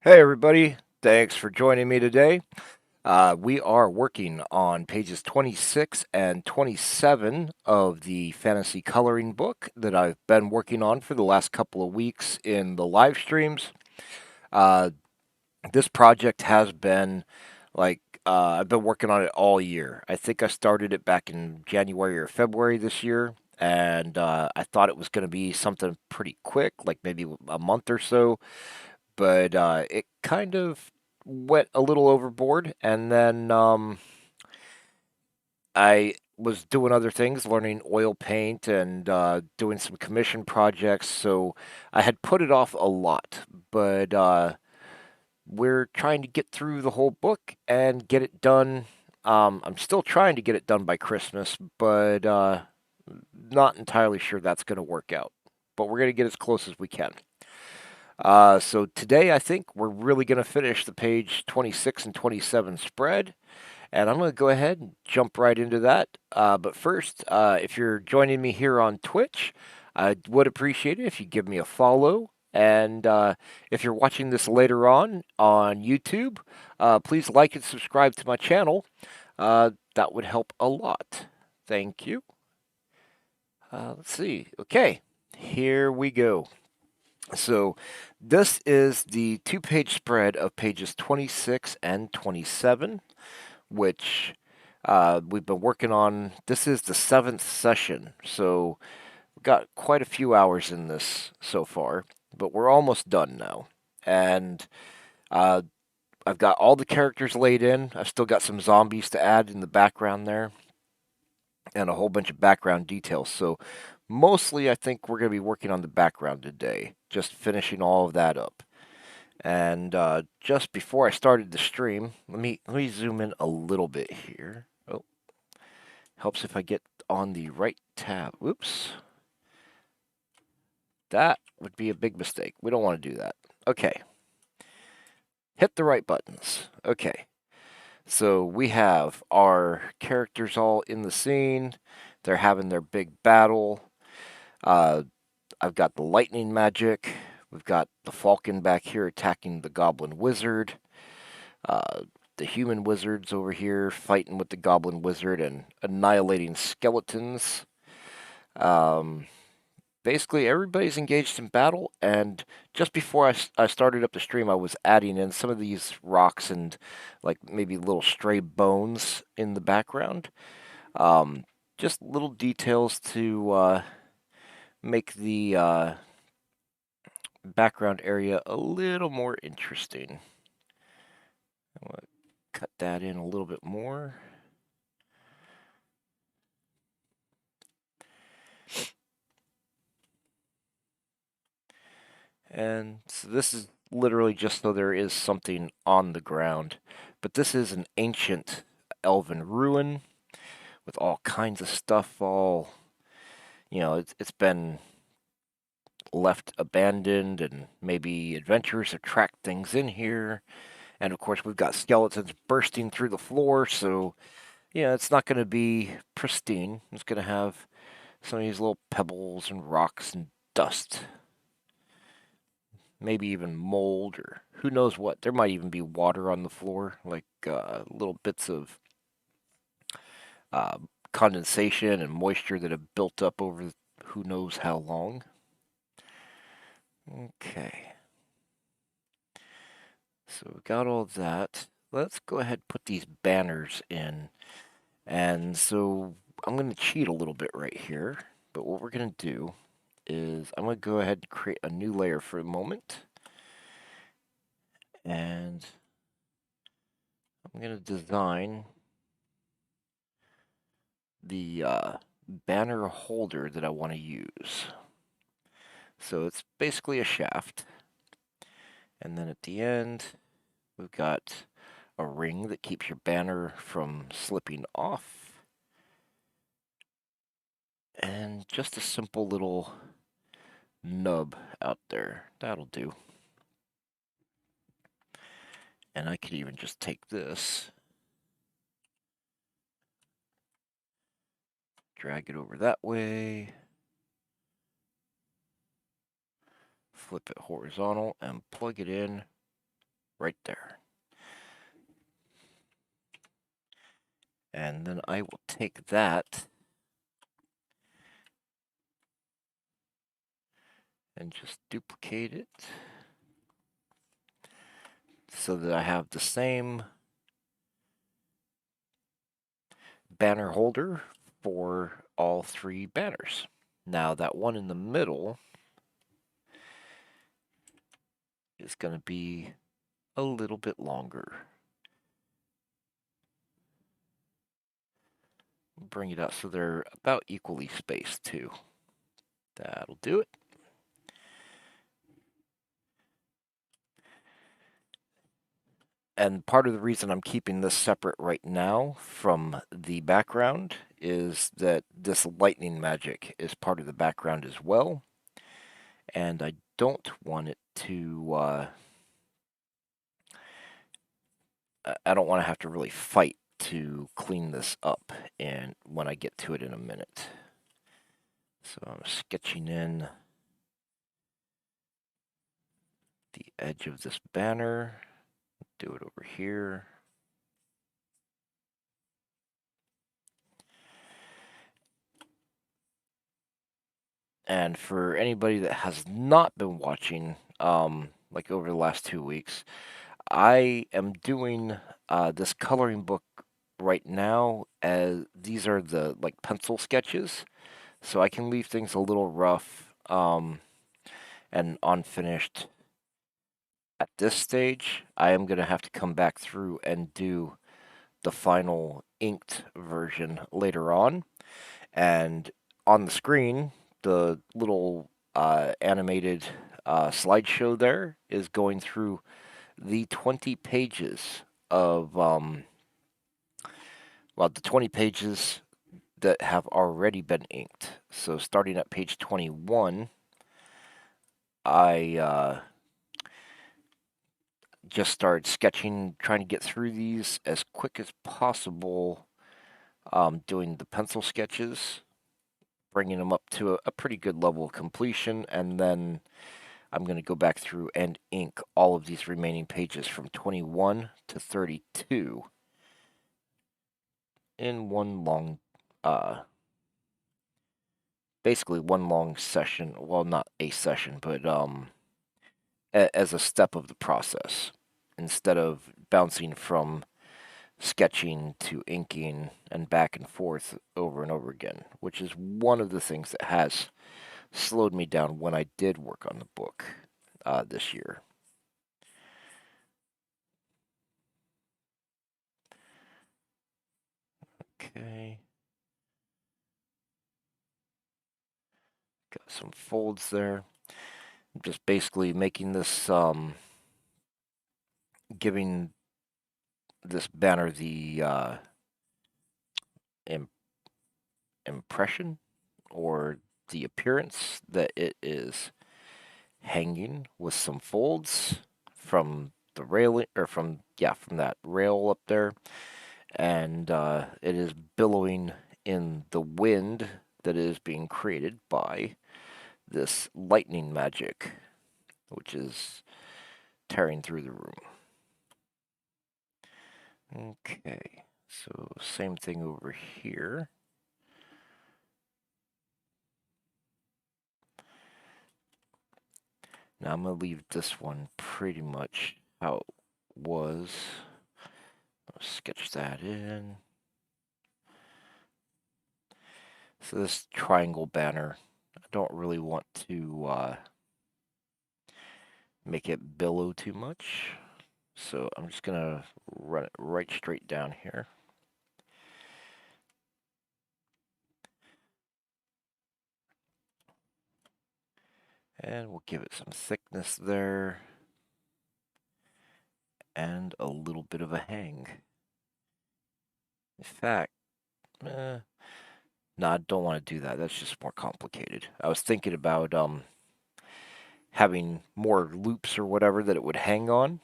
Hey, everybody. Thanks for joining me today. We are working on pages 26 and 27 of the fantasy coloring book that I've been working on for the last couple of weeks in the live streams. Uh, this project has been I've been working on it all year. I think I started it back in January or February this year, and I thought it was going to be something pretty quick, like maybe a month or so, but it kind of went a little overboard. And then I was doing other things, learning oil paint and doing some commission projects. So I had put it off a lot, but we're trying to get through the whole book and get it done. I'm still trying to get it done by Christmas, but not entirely sure that's going to work out. But we're going to get as close as we can. So today I think we're really going to finish the page 26 and 27 spread, and I'm going to go ahead and jump right into that. But first, if you're joining me here on Twitch, I would appreciate it if you give me a follow. And if you're watching this later on YouTube, please like and subscribe to my channel. That would help a lot. Thank you. Let's see. Okay, here we go. So this is the two-page spread of pages 26 and 27, which we've been working on. This is the seventh session, so we've got quite a few hours in this so far, but we're almost done now. And uh, I've got all the characters laid in. I've still got some zombies to add in the background there, and a whole bunch of background details. So mostly I think we're going to be working on the background today, just finishing all of that up. And just before I started the stream, let me zoom in a little bit here. Oh, helps if I get on the right tab. Oops. That would be a big mistake. We don't want to do that. Okay. Hit the right buttons. Okay. So we have our characters all in the scene. They're having their big battle. Uh, I've got the lightning magic. We've got the falcon back here attacking the goblin wizard. Uh, the human wizards over here fighting with the goblin wizard and annihilating skeletons. Um, Basically, everybody's engaged in battle, and just before I started up the stream, I was adding in some of these rocks and like maybe little stray bones in the background. Um, just little details to make the background area a little more interesting. I'm going to cut that in a little bit more. And so this is literally just so there is something on the ground. But this is an ancient elven ruin with all kinds of stuff all, it's been left abandoned, and maybe adventurers have tracked things in here. And of course, we've got skeletons bursting through the floor, so it's not going to be pristine. It's going to have some of these little pebbles and rocks and dust, maybe even mold, or who knows what. There might even be water on the floor, like little bits of uh, condensation and moisture that have built up over who knows how long. Okay. So we got all that. Let's go ahead and put these banners in. And so I'm going to cheat a little bit right here. But what we're going to do is I'm going to go ahead and create a new layer for a moment. And I'm going to design the banner holder that I want to use. So it's basically a shaft. And then at the end, we've got a ring that keeps your banner from slipping off. And just a simple little nub out there. That'll do. And I could even just take this, drag it over that way, flip it horizontal, and plug it in right there. And then I will take that and just duplicate it so that I have the same banner holder for all three banners. Now that one in the middle is going to be a little bit longer. Bring it out so they're about equally spaced too. That'll do it. And part of the reason I'm keeping this separate right now from the background is that this lightning magic is part of the background as well. And I don't want it to, I don't want to have to really fight to clean this up and when I get to it in a minute. So I'm sketching in the edge of this banner. Do it over here. And for anybody that has not been watching, like over the last 2 weeks, I am doing this coloring book right now as these are the like pencil sketches, so I can leave things a little rough and unfinished at this stage. I am going to have to come back through and do the final inked version later on. And on the screen, the little animated slideshow there is going through the 20 pages of, well, the 20 pages that have already been inked. So starting at page 21, I just started sketching, trying to get through these as quick as possible, doing the pencil sketches, bringing them up to a pretty good level of completion, and then I'm going to go back through and ink all of these remaining pages from 21 to 32 in one long, basically one long session. Well, not a session, but as a step of the process, instead of bouncing from sketching to inking and back and forth over and over again, which is one of the things that has slowed me down when I did work on the book this year. Okay. Got some folds there. I'm just basically making this, giving this banner the impression or the appearance that it is hanging with some folds from the railing, or from that rail up there, and it is billowing in the wind that is being created by this lightning magic, which is tearing through the room. Okay, so same thing over here. Now I'm going to leave this one pretty much how it was. I'll sketch that in. So this triangle banner, I don't really want to make it billow too much. So I'm just going to run it right straight down here. And we'll give it some thickness there. And a little bit of a hang. In fact, no, I don't want to do that. That's just more complicated. I was thinking about having more loops or whatever that it would hang on,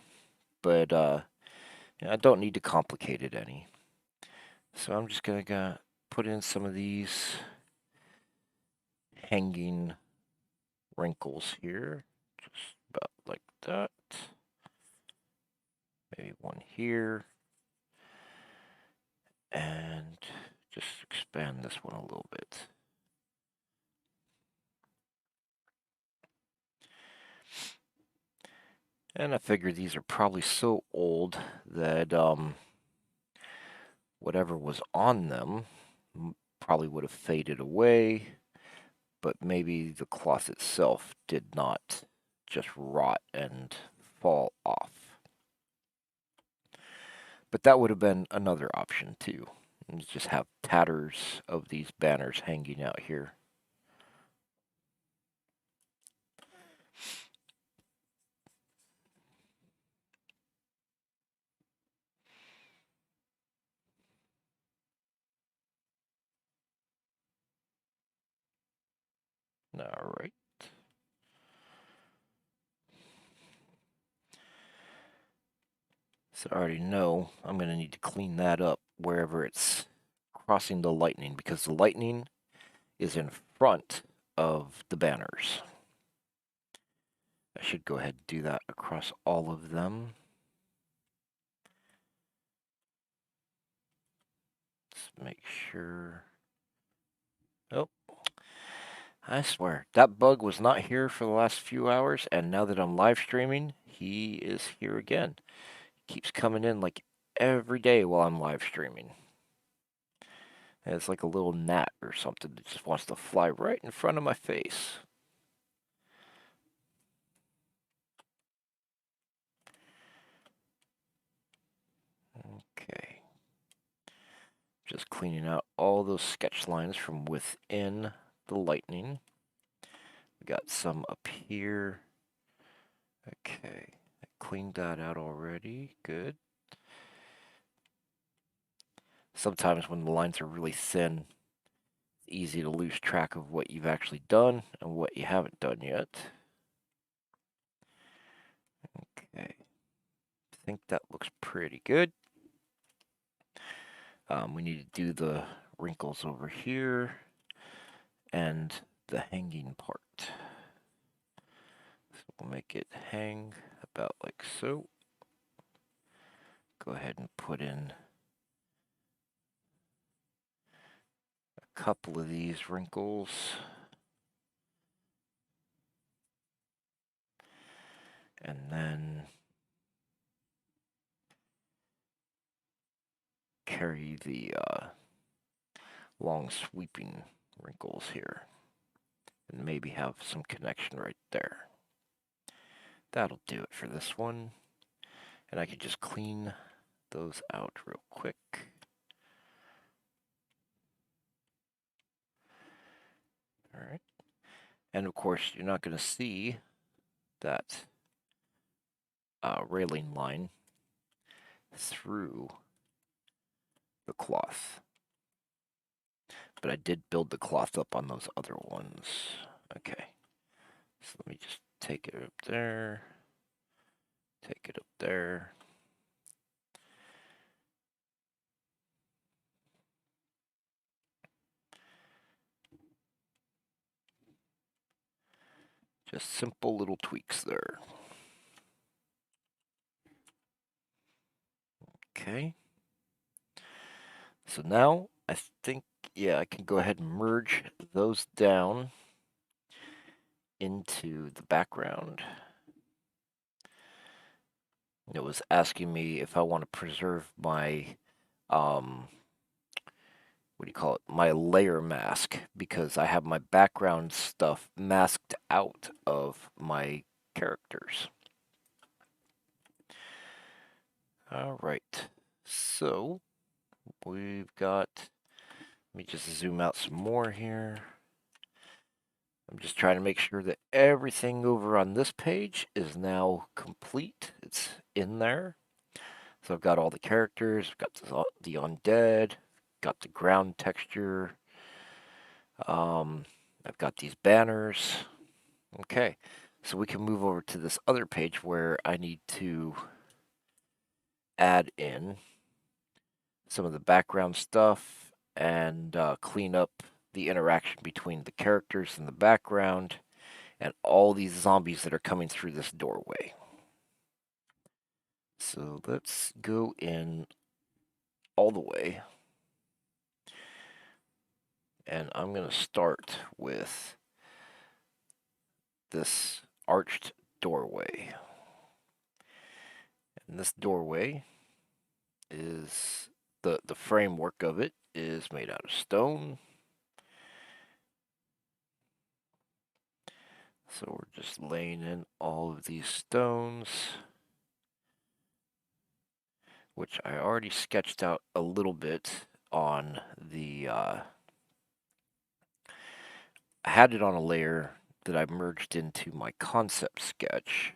but I don't need to complicate it any. So I'm just gonna put in some of these hanging wrinkles here, just about like that. Maybe one here. And just expand this one a little bit. And I figure these are probably so old that whatever was on them probably would have faded away, but maybe the cloth itself did not just rot and fall off. But that would have been another option too. And just have tatters of these banners hanging out here. All right. So I already know I'm going to need to clean that up wherever it's crossing the lightning, because the lightning is in front of the banners. I should go ahead and do that across all of them. Let's make sure. Oh, I swear, that bug was not here for the last few hours, and now that I'm live streaming, he is here again. Keeps coming in like every day while I'm live streaming. And it's like a little gnat or something that just wants to fly right in front of my face. Okay. Just cleaning out all those sketch lines from within the lightning. We got some up here. Okay. I cleaned that out already. Good. Sometimes when the lines are really thin, it's easy to lose track of what you've actually done and what you haven't done yet. Okay. I think that looks pretty good. We need to do the wrinkles over here and the hanging part. So we'll make it hang about like so. Go ahead and put in a couple of these wrinkles. And then carry the long sweeping wrinkles here. And maybe have some connection right there. That'll do it for this one. And I could just clean those out real quick. All right. And of course, you're not going to see that railing line through the cloth. But I did build the cloth up on those other ones. Okay. So let me just take it up there. Take it up there. Just simple little tweaks there. Okay. So now I think, yeah, I can go ahead and merge those down into the background. It was asking me if I want to preserve my, what do you call it, my layer mask, because I have my background stuff masked out of my characters. All right, so we've got, let me just zoom out some more here. I'm just trying to make sure that everything over on this page is now complete. It's in there. So I've got all the characters, I've got the undead, got the ground texture. I've got these banners. Okay, so we can move over to this other page where I need to add in some of the background stuff and clean up the interaction between the characters in the background and all these zombies that are coming through this doorway. So let's go in all the way. And I'm going to start with this arched doorway. And this doorway is the framework of it is made out of stone. So we're just laying in all of these stones, which I already sketched out a little bit on the I had it on a layer that I merged into my concept sketch,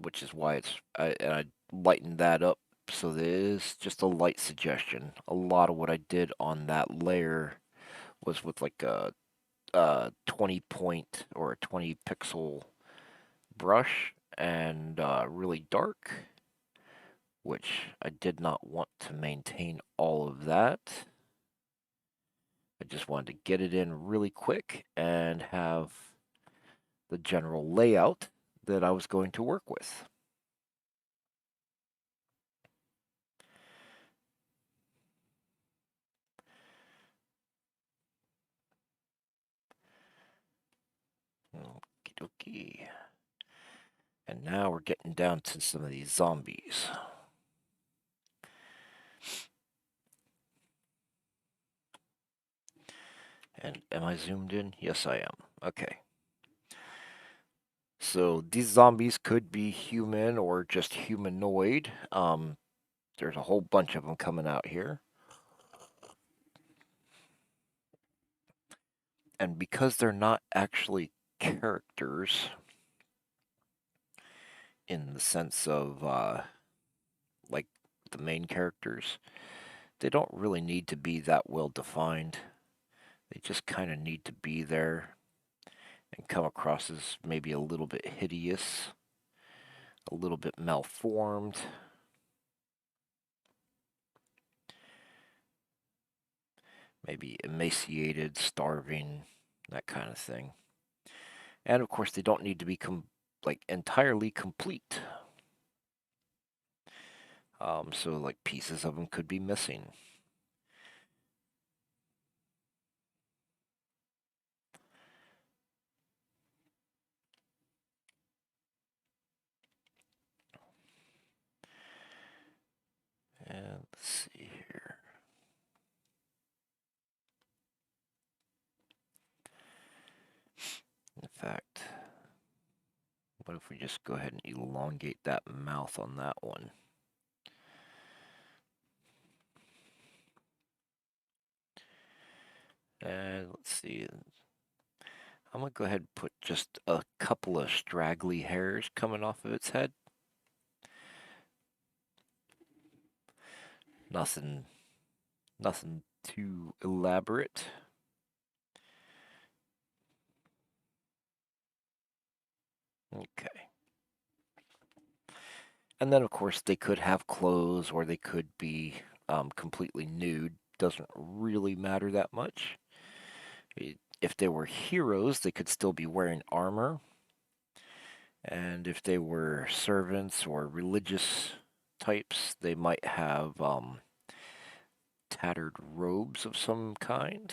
which is why and I lightened that up so there is just a light suggestion. A lot of what I did on that layer was with like a 20 point or a 20 pixel brush and really dark, which I did not want to maintain all of that. I just wanted to get it in really quick and have the general layout that I was going to work with. Okie dokie. And now we're getting down to some of these zombies. And am I zoomed in? Yes, I am. Okay. So these zombies could be human or just humanoid. There's a whole bunch of them coming out here. And because they're not actually characters in the sense of like the main characters, they don't really need to be that well defined. They just kind of need to be there and come across as maybe a little bit hideous, a little bit malformed. Maybe emaciated, starving, that kind of thing. And of course, they don't need to be like entirely complete. So like pieces of them could be missing. And let's see here. In fact, what if we just go ahead and elongate that mouth on that one? And let's see. I'm going to go ahead and put just a couple of straggly hairs coming off of its head. Nothing too elaborate. Okay. And then, of course, they could have clothes or they could be completely nude. Doesn't really matter that much. If they were heroes, they could still be wearing armor. And if they were servants or religious types, they might have tattered robes of some kind.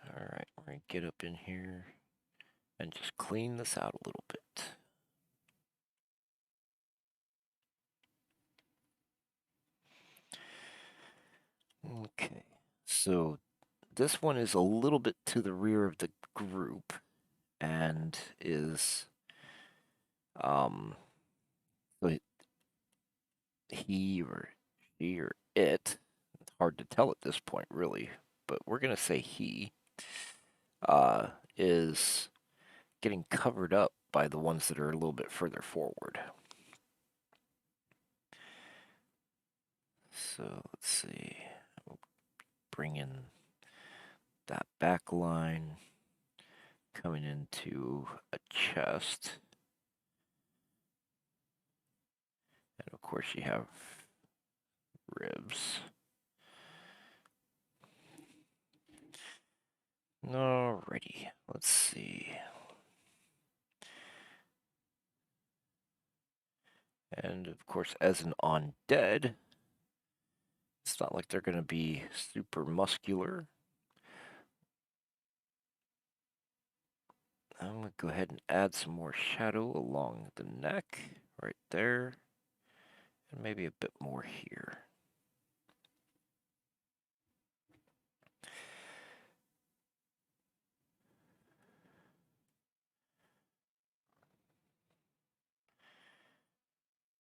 All right, we're going to get up in here and just clean this out a little bit. Okay, so this one is a little bit to the rear of the group and is so he or she or it, it's hard to tell at this point really, but we're gonna say he is getting covered up by the ones that are a little bit further forward. So let's see, bring in that back line coming into a chest. And of course you have ribs. Alrighty, let's see. And of course, as an undead, it's not like they're going to be super muscular. I'm going to go ahead and add some more shadow along the neck, right there, and maybe a bit more here.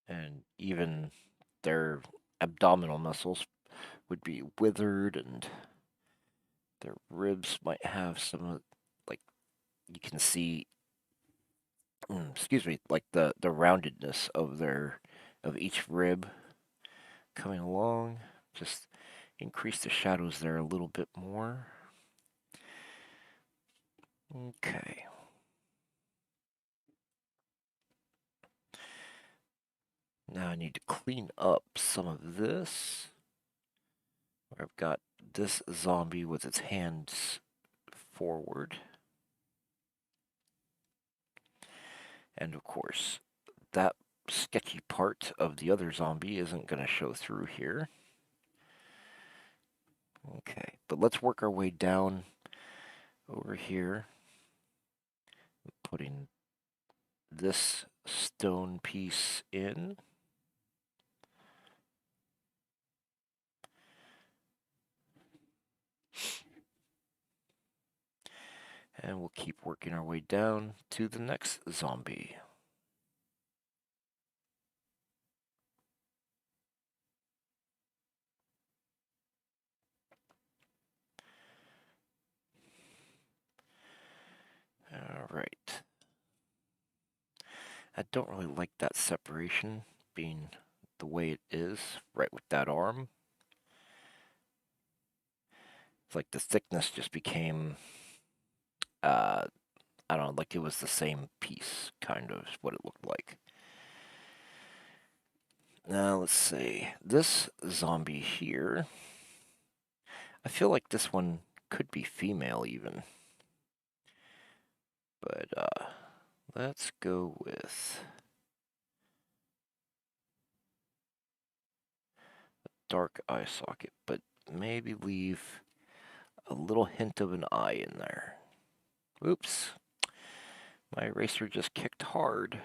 And even their abdominal muscles would be withered, and their ribs might have some, like, you can see, excuse me, like the roundedness of each rib coming along. Just increase the shadows there a little bit more. Okay. Now I need to clean up some of this. Where I've got this zombie with its hands forward. And of course, that sketchy part of the other zombie isn't going to show through here. Okay, but let's work our way down over here. Putting this stone piece in. And we'll keep working our way down to the next zombie. Alright. I don't really like that separation being the way it is, right with that arm. It's like the thickness just became, I don't know, like it was the same piece, kind of, is what it looked like. Now, let's see. This zombie here, I feel like this one could be female even. But, let's go with a dark eye socket, but maybe leave a little hint of an eye in there. Oops. My eraser just kicked hard.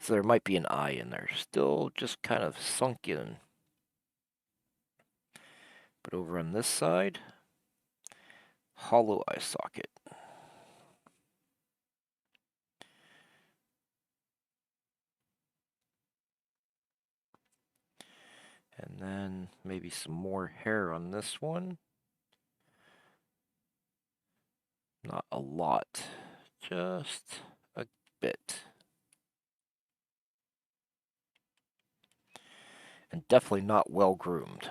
So there might be an eye in there, still just kind of sunk in. But over on this side, hollow eye socket. And then maybe some more hair on this one. Not a lot, just a bit. And definitely not well groomed.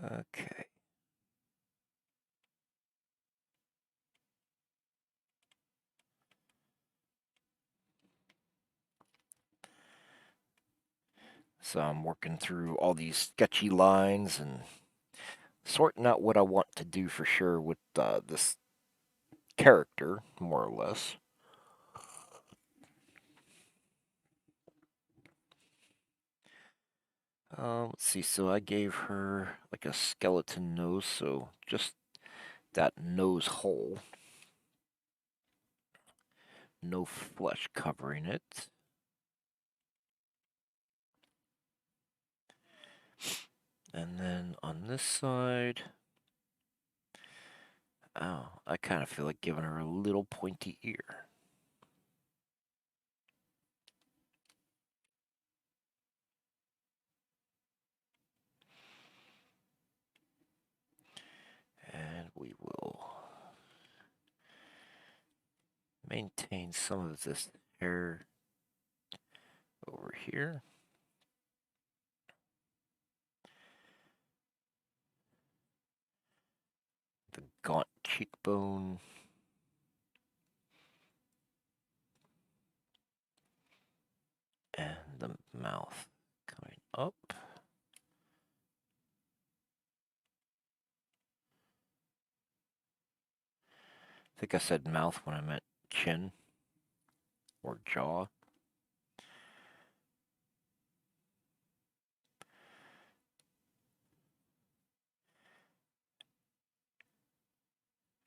Okay. So I'm working through all these sketchy lines and sorting out what I want to do for sure with this character, more or less. Let's see, so I gave her like a skeleton nose, so just that nose hole. No flesh covering it. And then on this side, oh, I kind of feel like giving her a little pointy ear. And we will maintain some of this hair over here. gaunt cheekbone. And the mouth coming up. I think I said mouth when I meant chin or jaw.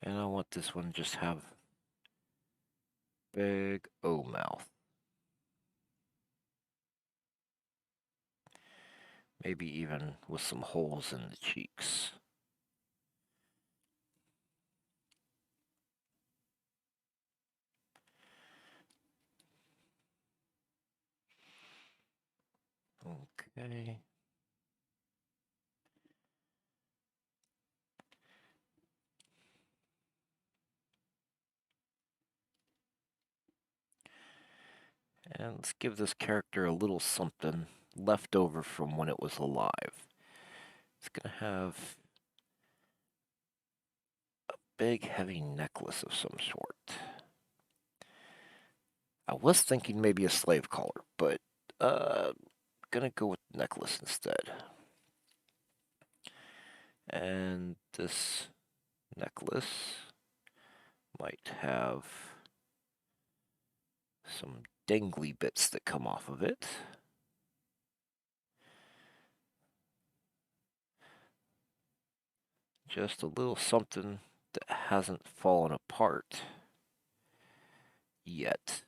And I want this one to just have big O mouth. Maybe even with some holes in the cheeks. Okay. And let's give this character a little something left over from when it was alive. It's gonna have a big heavy necklace of some sort. I was thinking maybe a slave collar, but gonna go with necklace instead. And this necklace might have some dangly bits that come off of it. Just a little something that hasn't fallen apart yet.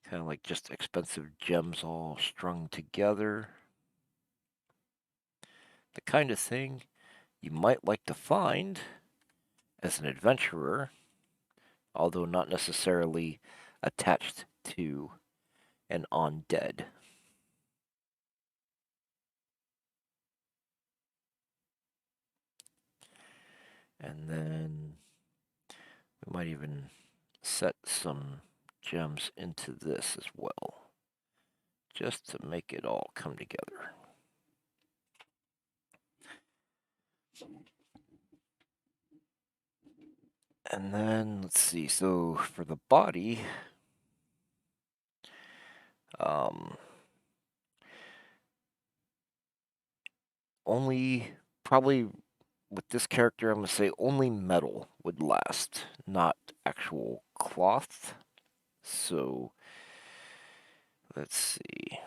Kind of like just expensive gems all strung together. The kind of thing you might like to find as an adventurer, although not necessarily attached to an undead. And then we might even set some gems into this as well, just to make it all come together. And then, let's see, so for the body, only, probably with this character, I'm going to say only metal would last, not actual cloth. So, let's see,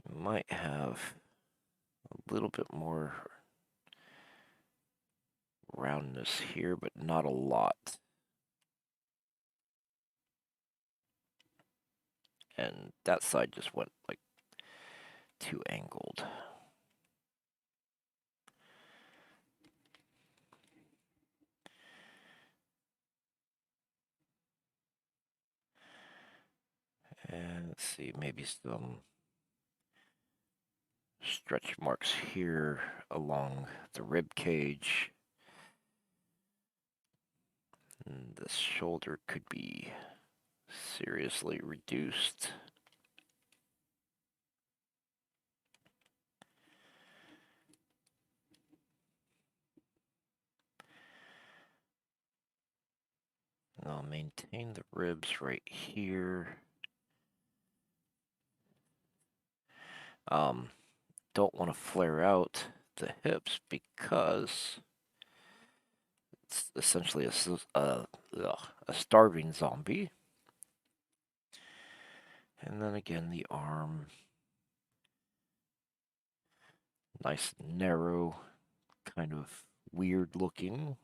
you might have a little bit more roundness here, but not a lot. And that side just went like too angled. And let's see, maybe some stretch marks here along the rib cage. And this shoulder could be seriously reduced. And I'll maintain the ribs right here. Don't want to flare out the hips because it's essentially a starving zombie. And then again, the arm, nice narrow, kind of weird looking.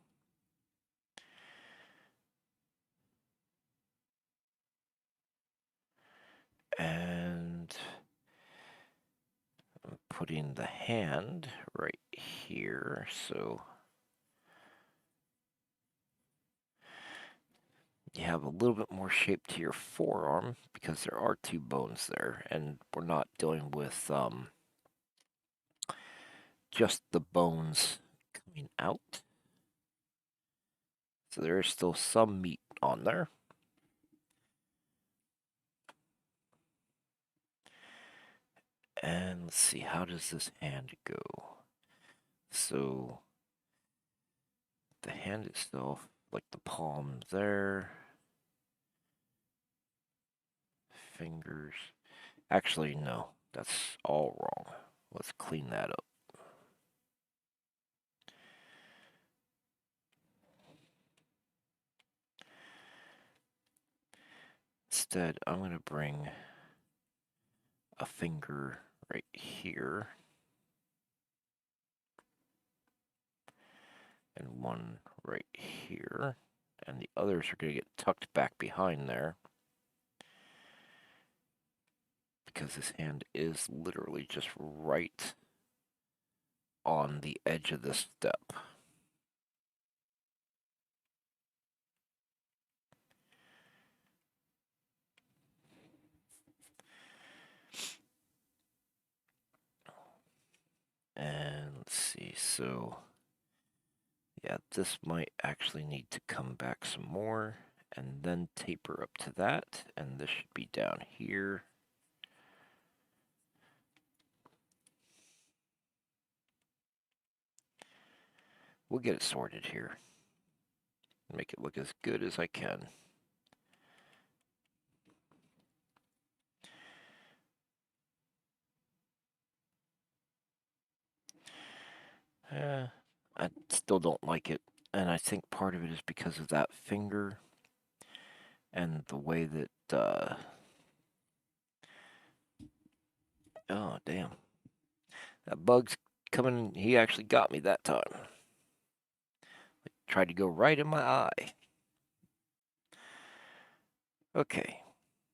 And I'm putting the hand right here, so you have a little bit more shape to your forearm because there are two bones there, and we're not dealing with just the bones coming out. So there is still some meat on there. And let's see, how does this hand go? So the hand itself, like the palm there, fingers. Actually, no, that's all wrong. Let's clean that up. Instead, I'm going to bring a finger right here and one right here. And the others are going to get tucked back behind there because this hand is literally just right on the edge of this step. And let's see, so yeah, this might actually need to come back some more and then taper up to that, and this should be down here. We'll get it sorted here. Make it look as good as I can. I still don't like it, and I think part of it is because of that finger and the way that, oh, damn. That bug's coming, he actually got me that time. Tried to go right in my eye. Okay,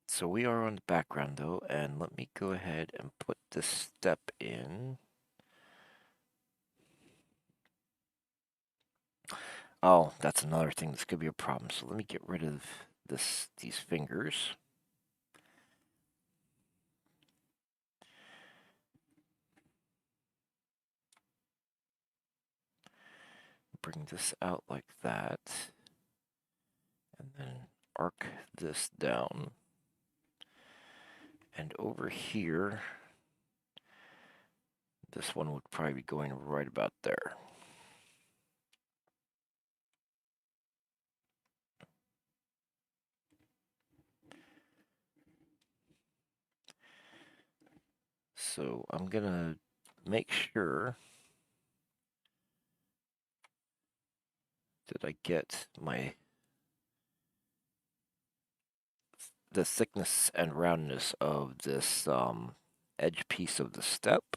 so we are on the background though, and let me go ahead and put this step in. Oh, that's another thing that's gonna be a problem. So let me get rid of these fingers. Bring this out like that, and then arc this down. And over here, this one would probably be going right about there. So I'm gonna make sure that I get the thickness and roundness of this edge piece of the step.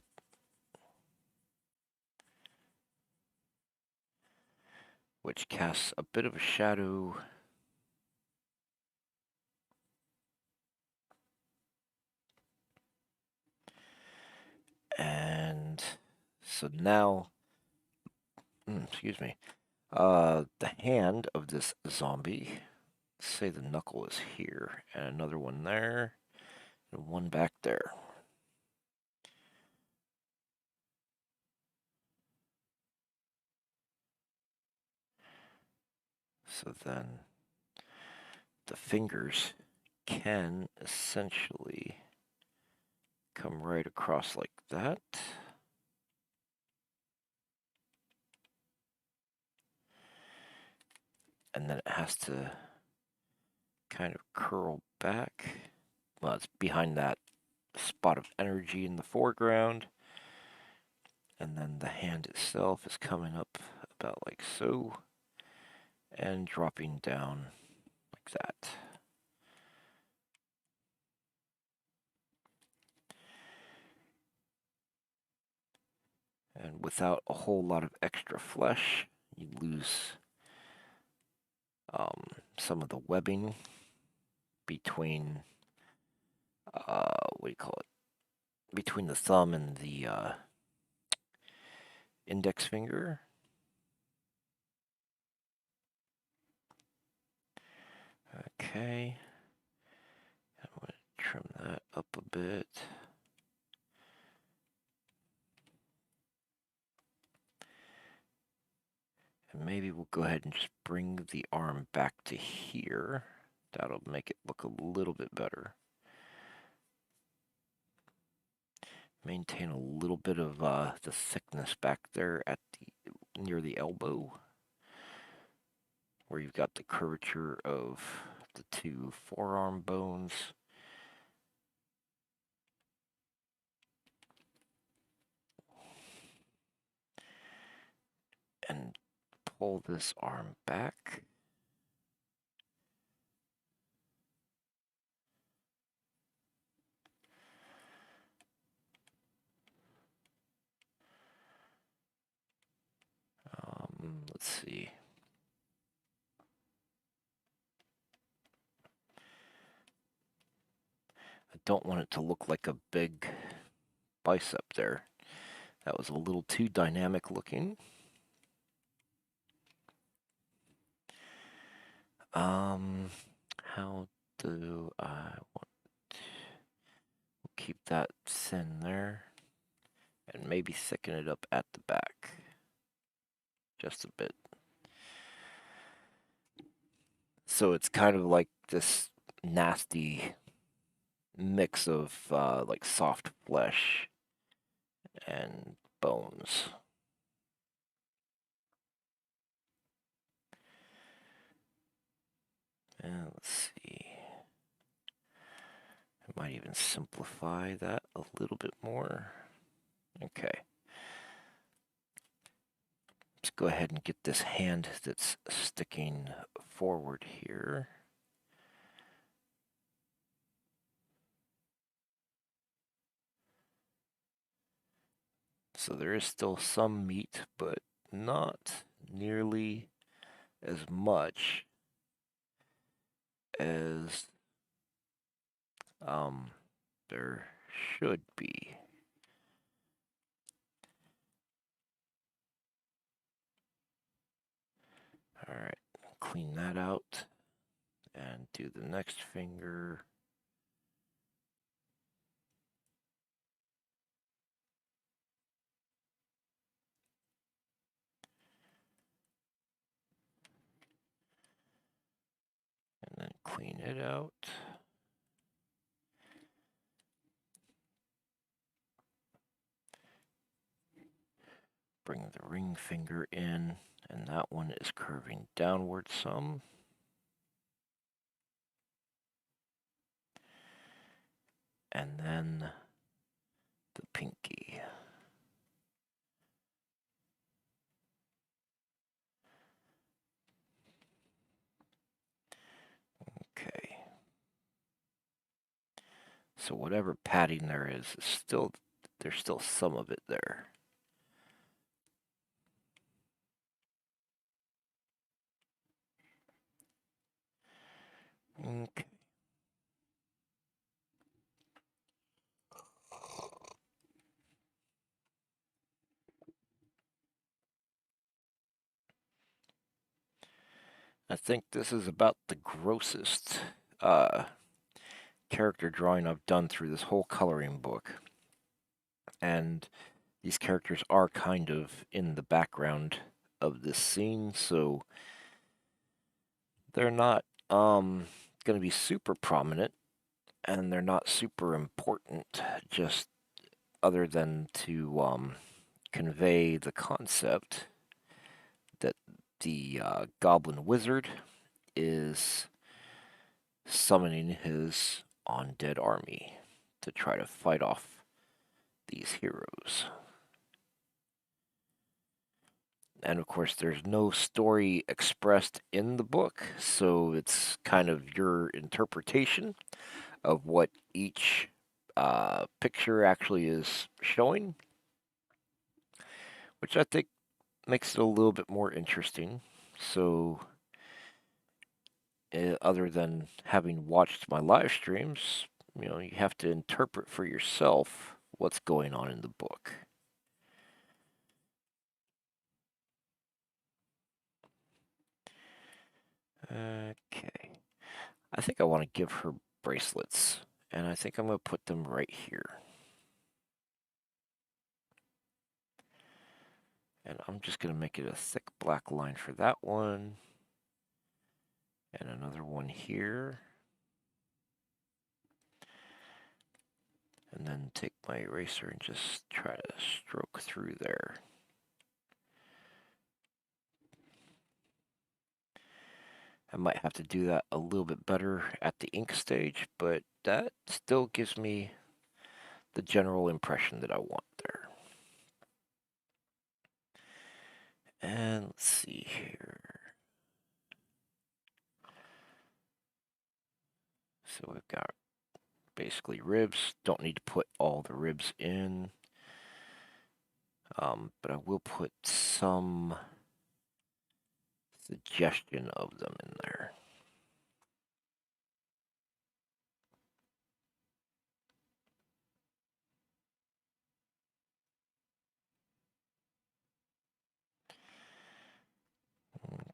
Which casts a bit of a shadow. And so now, excuse me, the hand of this zombie, say the knuckle is here, and another one there, and one back there. So then the fingers can essentially come right across like that. And then it has to kind of curl back. Well, it's behind that spot of energy in the foreground. And then the hand itself is coming up about like so and dropping down like that. And without a whole lot of extra flesh, you lose some of the webbing between, what do you call it? Between the thumb and the index finger. Okay. I'm going to trim that up a bit. And maybe we'll go ahead and just bring the arm back to here. That'll make it look a little bit better. Maintain a little bit of the thickness back there at near the elbow, where you've got the curvature of the two forearm bones. And pull this arm back. Let's see. I don't want it to look like a big bicep there. That was a little too dynamic looking. How do I want to keep that thin there and maybe thicken it up at the back just a bit. So it's kind of like this nasty mix of like soft flesh and bones. And let's see. I might even simplify that a little bit more. Okay. Let's go ahead and get this hand that's sticking forward here. So there is still some meat, but not nearly as much as there should be. All right, clean that out and do the next finger. And then clean it out. Bring the ring finger in, and that one is curving downward some. And then the pinky. Okay. So whatever padding there is still, there's still some of it there. Okay. I think this is about the grossest character drawing I've done through this whole coloring book. And these characters are kind of in the background of this scene, so they're not going to be super prominent, and they're not super important, just other than to convey the concept that the goblin wizard is summoning his undead army to try to fight off these heroes. And of course, there's no story expressed in the book, so it's kind of your interpretation of what each picture actually is showing, which I think makes it a little bit more interesting. So, other than having watched my live streams, you have to interpret for yourself what's going on in the book. Okay. I think I want to give her bracelets, and I think I'm going to put them right here. And I'm just going to make it a thick black line for that one. And another one here. And then take my eraser and just try to stroke through there. I might have to do that a little bit better at the ink stage, but that still gives me the general impression that I want there. And let's see here. So we've got basically ribs. Don't need to put all the ribs in. But I will put some suggestion of them in there.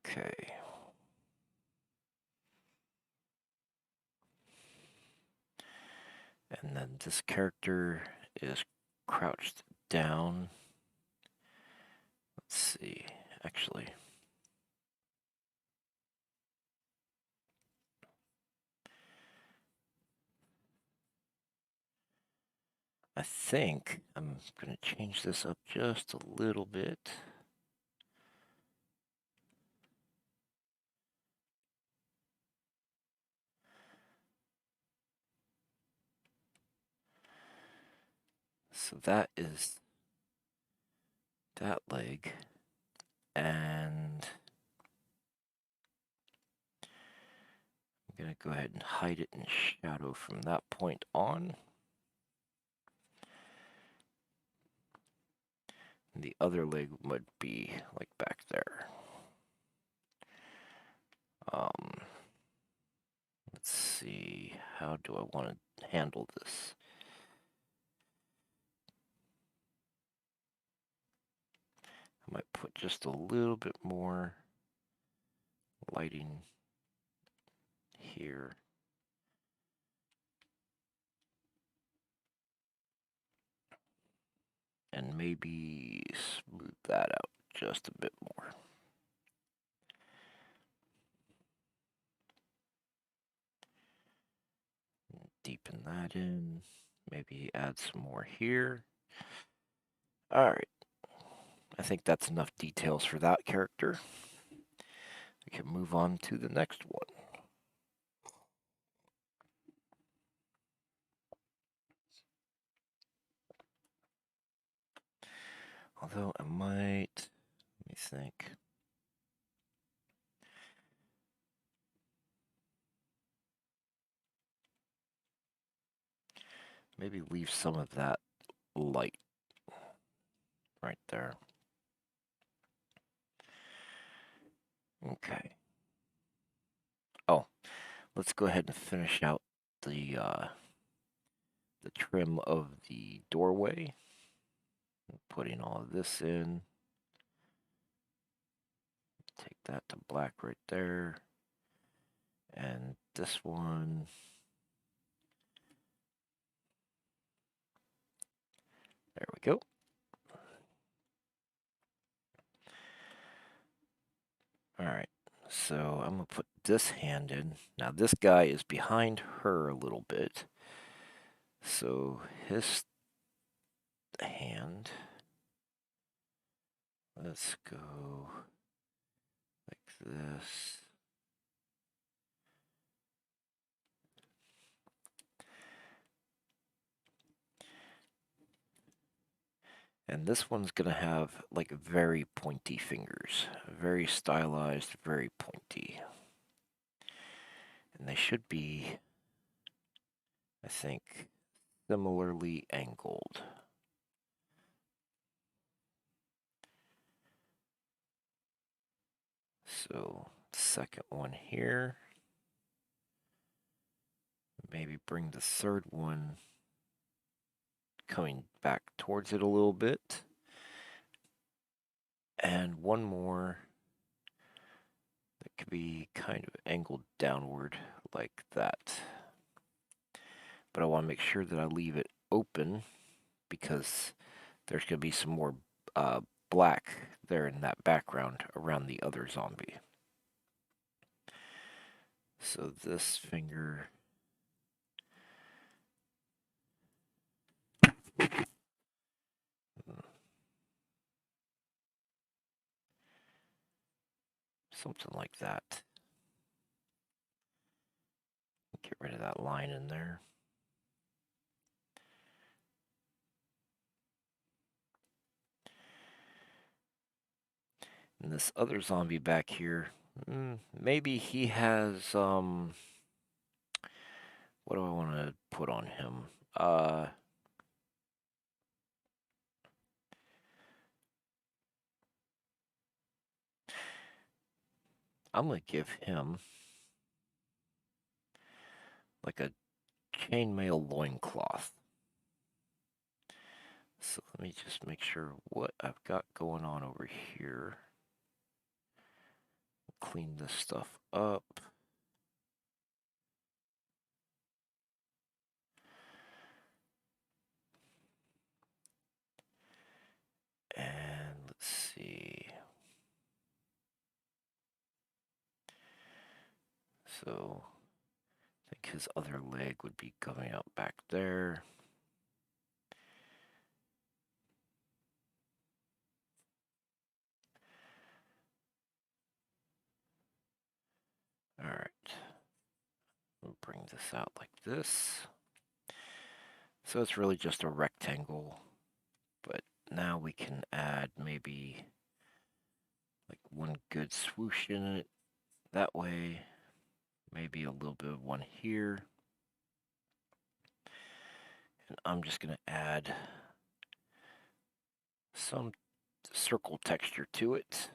Okay. And then this character is crouched down. Let's see, actually. I think I'm going to change this up just a little bit. So that is that leg. And I'm going to go ahead and hide it in shadow from that point on. And the other leg would be like back there. Let's see, how do I want to handle this? I might put just a little bit more lighting here. And maybe smooth that out just a bit more. Deepen that in. Maybe add some more here. Alright. I think that's enough details for that character. We can move on to the next one. Although I might, let me think. Maybe leave some of that light right there. Okay. Oh, let's go ahead and finish out the trim of the doorway. Putting all of this in. Take that to black right there. And this one. There we go. Alright, so I'm going to put this hand in. Now this guy is behind her a little bit. So his hand, let's go like this. And this one's going to have like very pointy fingers. Very stylized, very pointy. And they should be, I think, similarly angled. So, second one here. Maybe bring the third one coming back towards it a little bit. And one more that could be kind of angled downward like that. But I want to make sure that I leave it open because there's going to be some more black there in that background around the other zombie. So this finger Something like that. Get rid of that line in there. And this other zombie back here, maybe he has, what do I want to put on him? I'm going to give him like a chainmail loincloth. So let me just make sure what I've got going on over here. Clean this stuff up. And let's see. So I think his other leg would be coming out back there. All right. We'll bring this out like this. So it's really just a rectangle, but now we can add maybe like one good swoosh in it. That way, maybe a little bit of one here. And I'm just going to add some circle texture to it.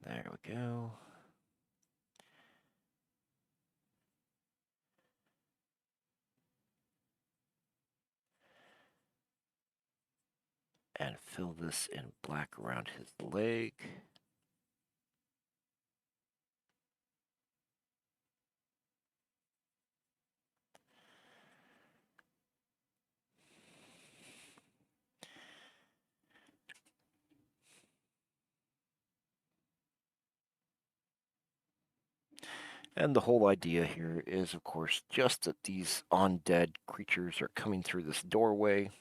There we go. And fill this in black around his leg. And the whole idea here is, of course, just that these undead creatures are coming through this doorway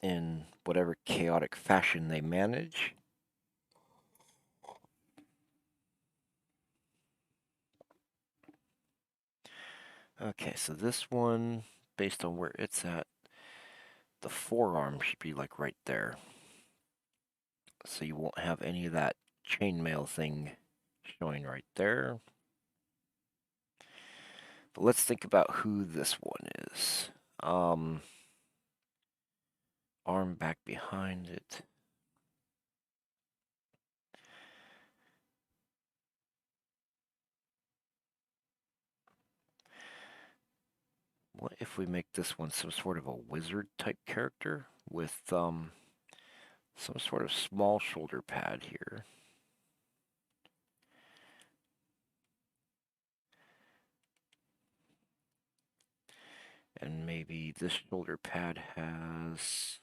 in whatever chaotic fashion they manage. Okay, so this one, based on where it's at, the forearm should be like right there. So you won't have any of that chainmail thing showing right there. But let's think about who this one is. Arm back behind it. What if we make this one some sort of a wizard type character with some sort of small shoulder pad here? And maybe this shoulder pad has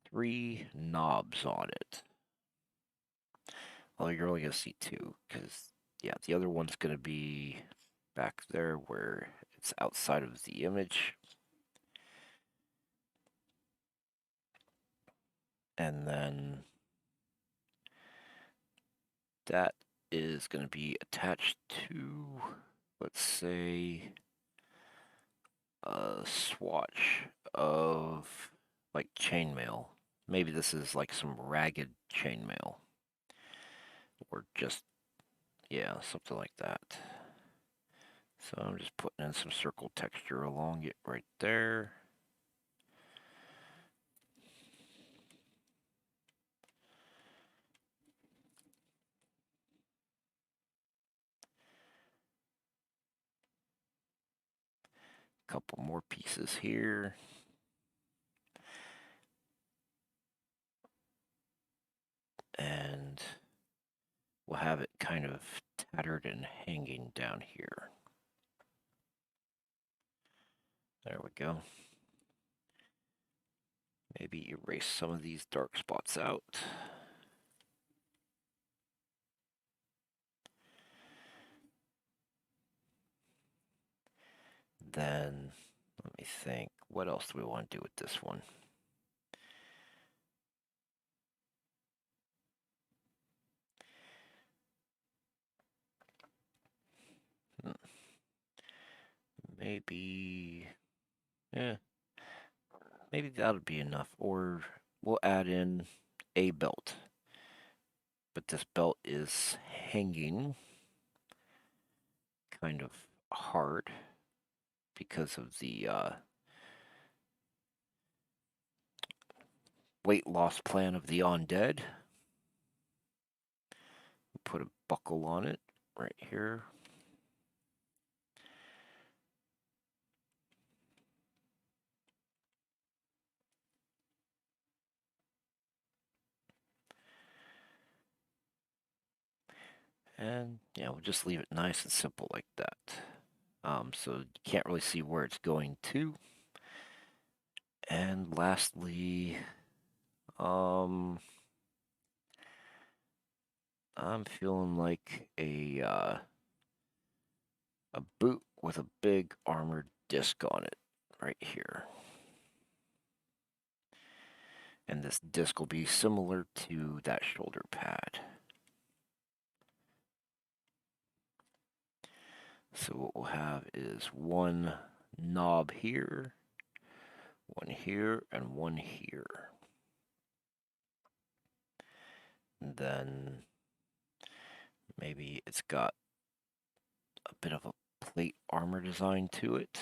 3 knobs on it. Well, you're only going to see 2, because, yeah, the other one's going to be back there where it's outside of the image. And then that is going to be attached to, let's say, a swatch of like chainmail. Maybe this is like some ragged chainmail. Or just, yeah, something like that. So I'm just putting in some circle texture along it right there. Couple more pieces here. And we'll have it kind of tattered and hanging down here. There we go. Maybe erase some of these dark spots out. Then, let me think, what else do we want to do with this one? Hmm, maybe, yeah, maybe that'll be enough. Or we'll add in a belt. But this belt is hanging kind of hard because of the weight loss plan of the undead. Put a buckle on it right here. And yeah, we'll just leave it nice and simple like that. So you can't really see where it's going to. And lastly, I'm feeling like a boot with a big armored disc on it right here. And this disc will be similar to that shoulder pad. So what we'll have is one knob here, and one here. And then maybe it's got a bit of a plate armor design to it.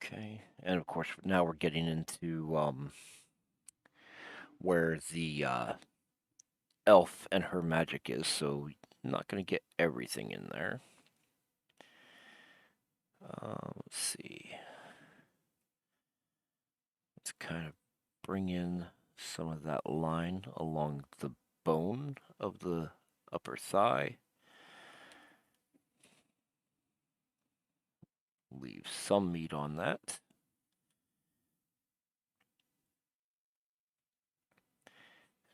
Okay, and of course now we're getting into where the elf and her magic is, so I'm not going to get everything in there. Let's see. Let's kind of bring in some of that line along the bone of the upper thigh. Leave some meat on that.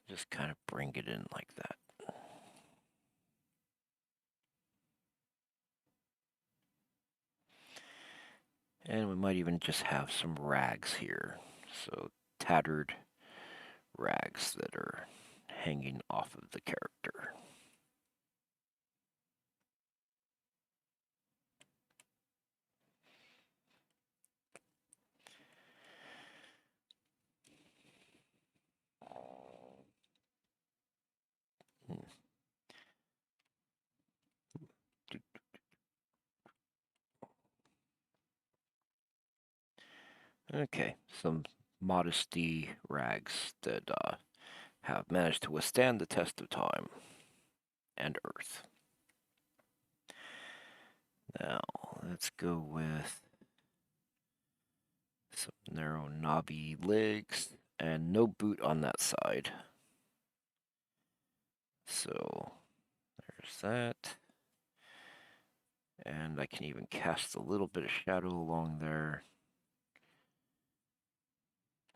Just kind of bring it in like that. And we might even just have some rags here. So tattered rags that are hanging off of the character. Okay, some modesty rags that have managed to withstand the test of time and earth. Now, let's go with some narrow knobby legs and no boot on that side. So, there's that. And I can even cast a little bit of shadow along there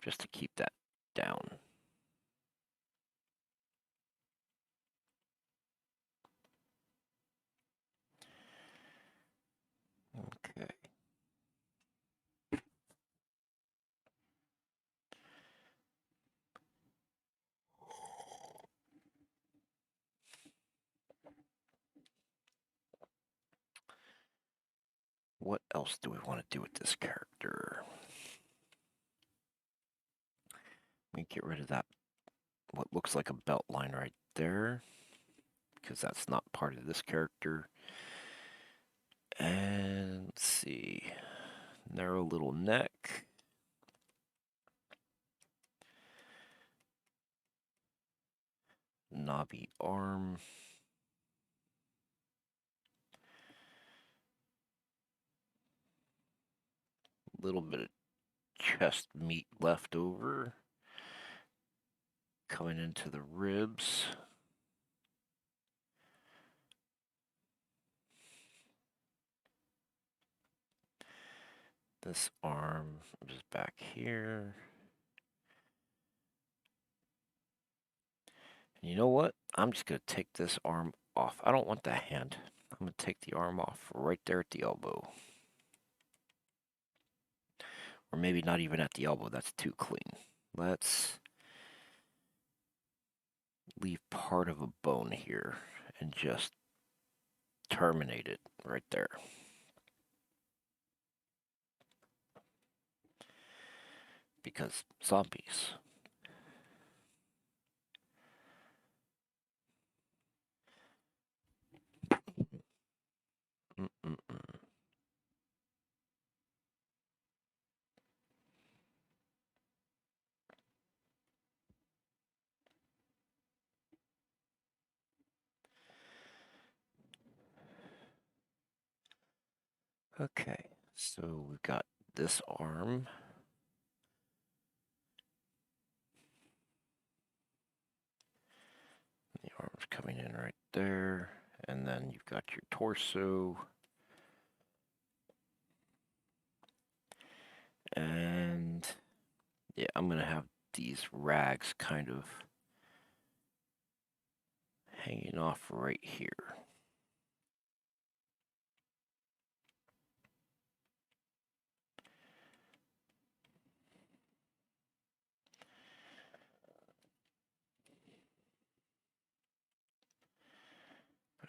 just to keep that down. Okay. What else do we want to do with this character? Let me get rid of that, what looks like a belt line right there, because that's not part of this character. And let's see, narrow little neck. Knobby arm. Little bit of chest meat left over. Coming into the ribs. This arm is back here. And you know what? I'm just going to take this arm off. I don't want the hand. I'm going to take the arm off right there at the elbow. Or maybe not even at the elbow. That's too clean. Let's leave part of a bone here and just terminate it right there. Because zombies. Mm-mm-mm. Okay, so we've got this arm. The arm's coming in right there. And then you've got your torso. And yeah, I'm going to have these rags kind of hanging off right here.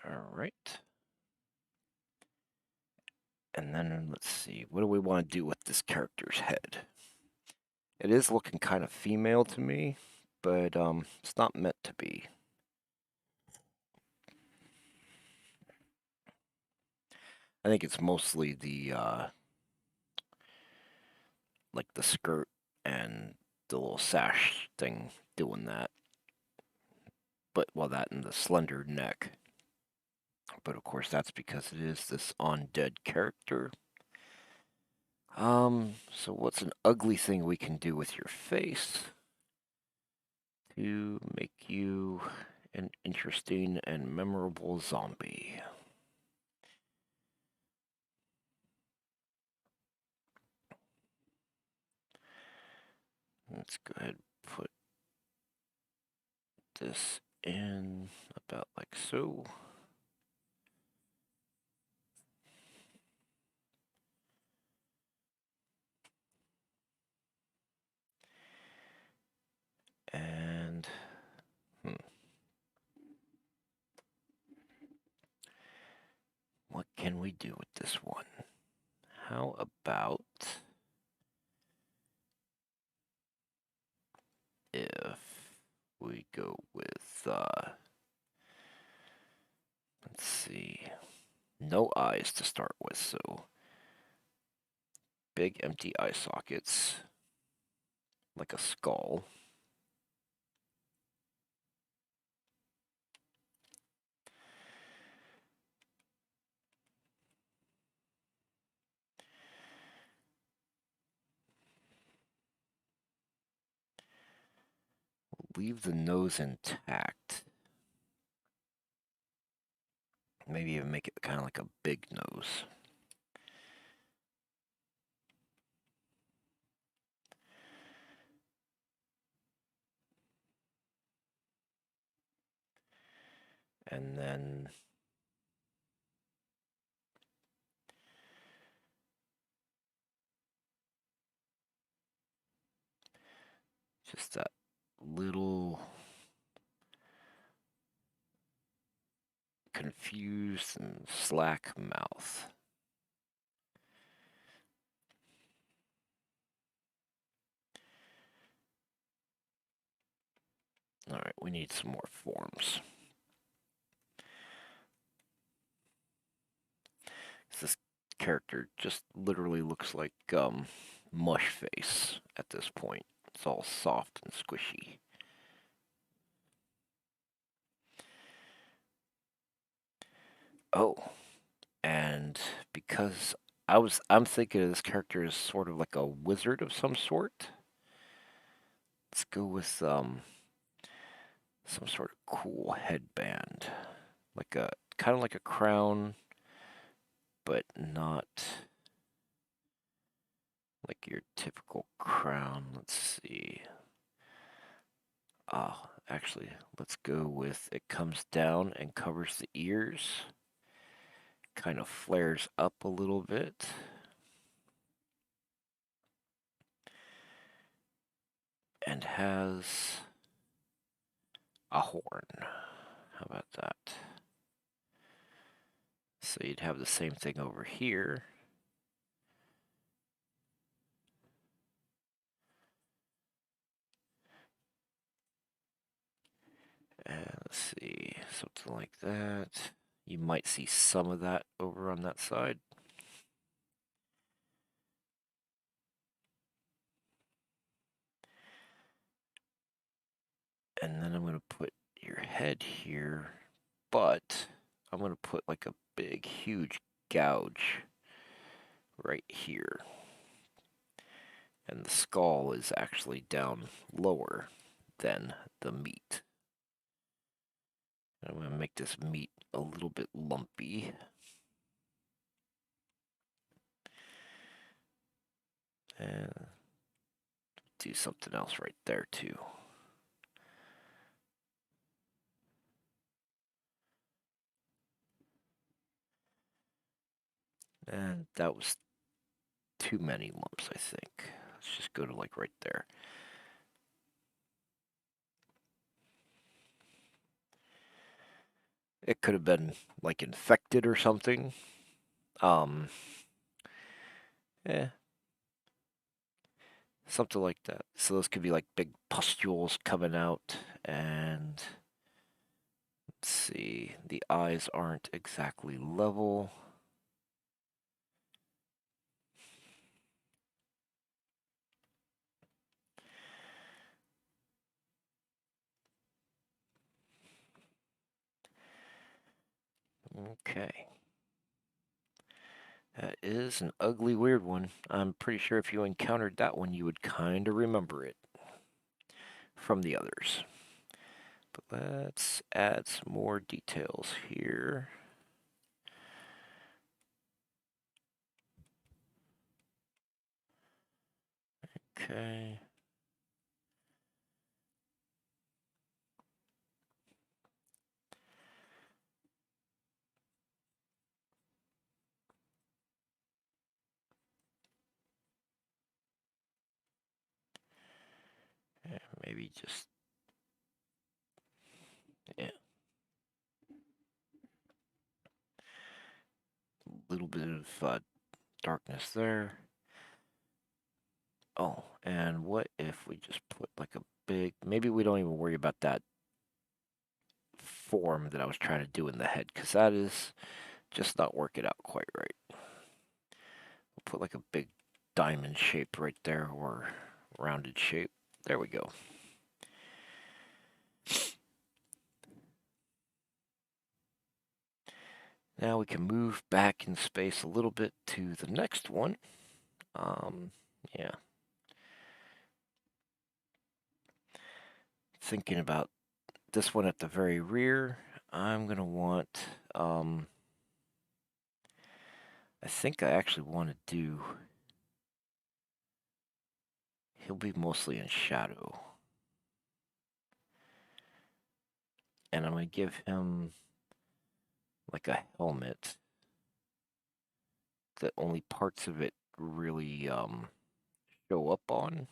All right. And then let's see, what do we want to do with this character's head? It is looking kind of female to me, but it's not meant to be. I think it's mostly the like the skirt and the little sash thing doing that. But well, that and the slender neck. But of course, that's because it is this undead character. So what's an ugly thing we can do with your face to make you an interesting and memorable zombie? Let's go ahead and put this in about like so. And what can we do with this one? How about if we go with, let's see, no eyes to start with, so big empty eye sockets, like a skull. Leave the nose intact. Maybe even make it kind of like a big nose. And then just that little confused and slack mouth. All right, we need some more forms. This character just literally looks like mush face at this point. It's all soft and squishy. Oh, and because I'm thinking of this character as sort of like a wizard of some sort. Let's go with some sort of cool headband, like a kind of like a crown, but not like your typical crown. Let's see. Actually, let's go with it comes down and covers the ears, kind of flares up a little bit. And has a horn. How about that? So you'd have the same thing over here. And let's see, something like that. You might see some of that over on that side. And then I'm going to put your head here, but I'm going to put like a big, huge gouge right here. And the skull is actually down lower than the meat. I'm going to make this meat a little bit lumpy. And do something else right there too. And that was too many lumps, I think. Let's just go to like right there. It could have been like infected or something. Um, eh, something like that. So those could be like big pustules coming out. And let's see, the eyes aren't exactly level. Okay. That is an ugly, weird one. I'm pretty sure if you encountered that one, you would kind of remember it from the others. But let's add some more details here. Okay. And maybe just, yeah, a little bit of darkness there. Oh, and what if we just put like a big, maybe we don't even worry about that form that I was trying to do in the head, because that is just not working out quite right. We'll put like a big diamond shape right there, or rounded shape. There we go. Now we can move back in space a little bit to the next one. Yeah. Thinking about this one at the very rear, I'm gonna want, I think I actually want to do, he'll be mostly in shadow. And I'm gonna give him like a helmet that only parts of it really show up on.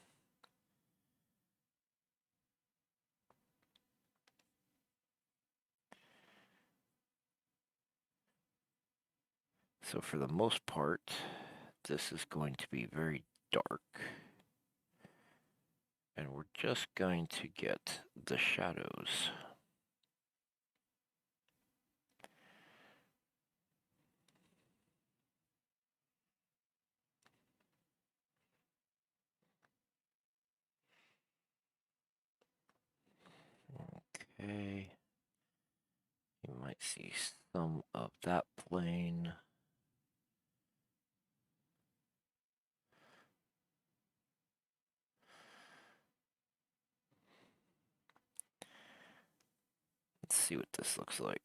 So for the most part, this is going to be very dark. And we're just going to get the shadows. Okay. You might see some of that plane. Let's see what this looks like.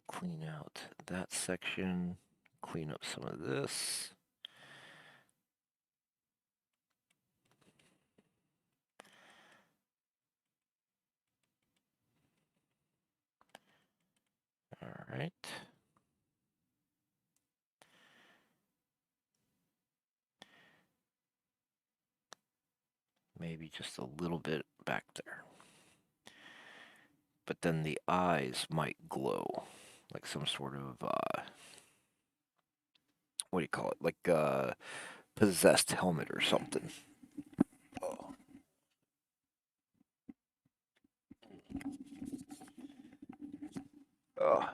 clean out that section, clean up some of this. All right. Maybe just a little bit back there. But then the eyes might glow like some sort of what do you call it? Like a possessed helmet or something. Oh. Oh,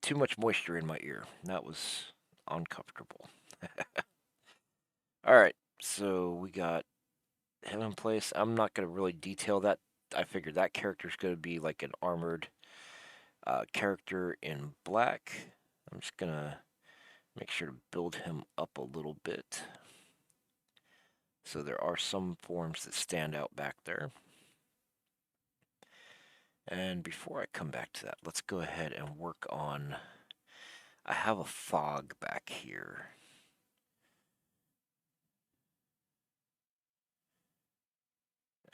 too much moisture in my ear. That was uncomfortable. All right, so we got him in place. I'm not going to really detail that. I figured that character's going to be like an armored character in black. I'm just going to make sure to build him up a little bit. So there are some forms that stand out back there. And before I come back to that, let's go ahead and work on. I have a fog back here.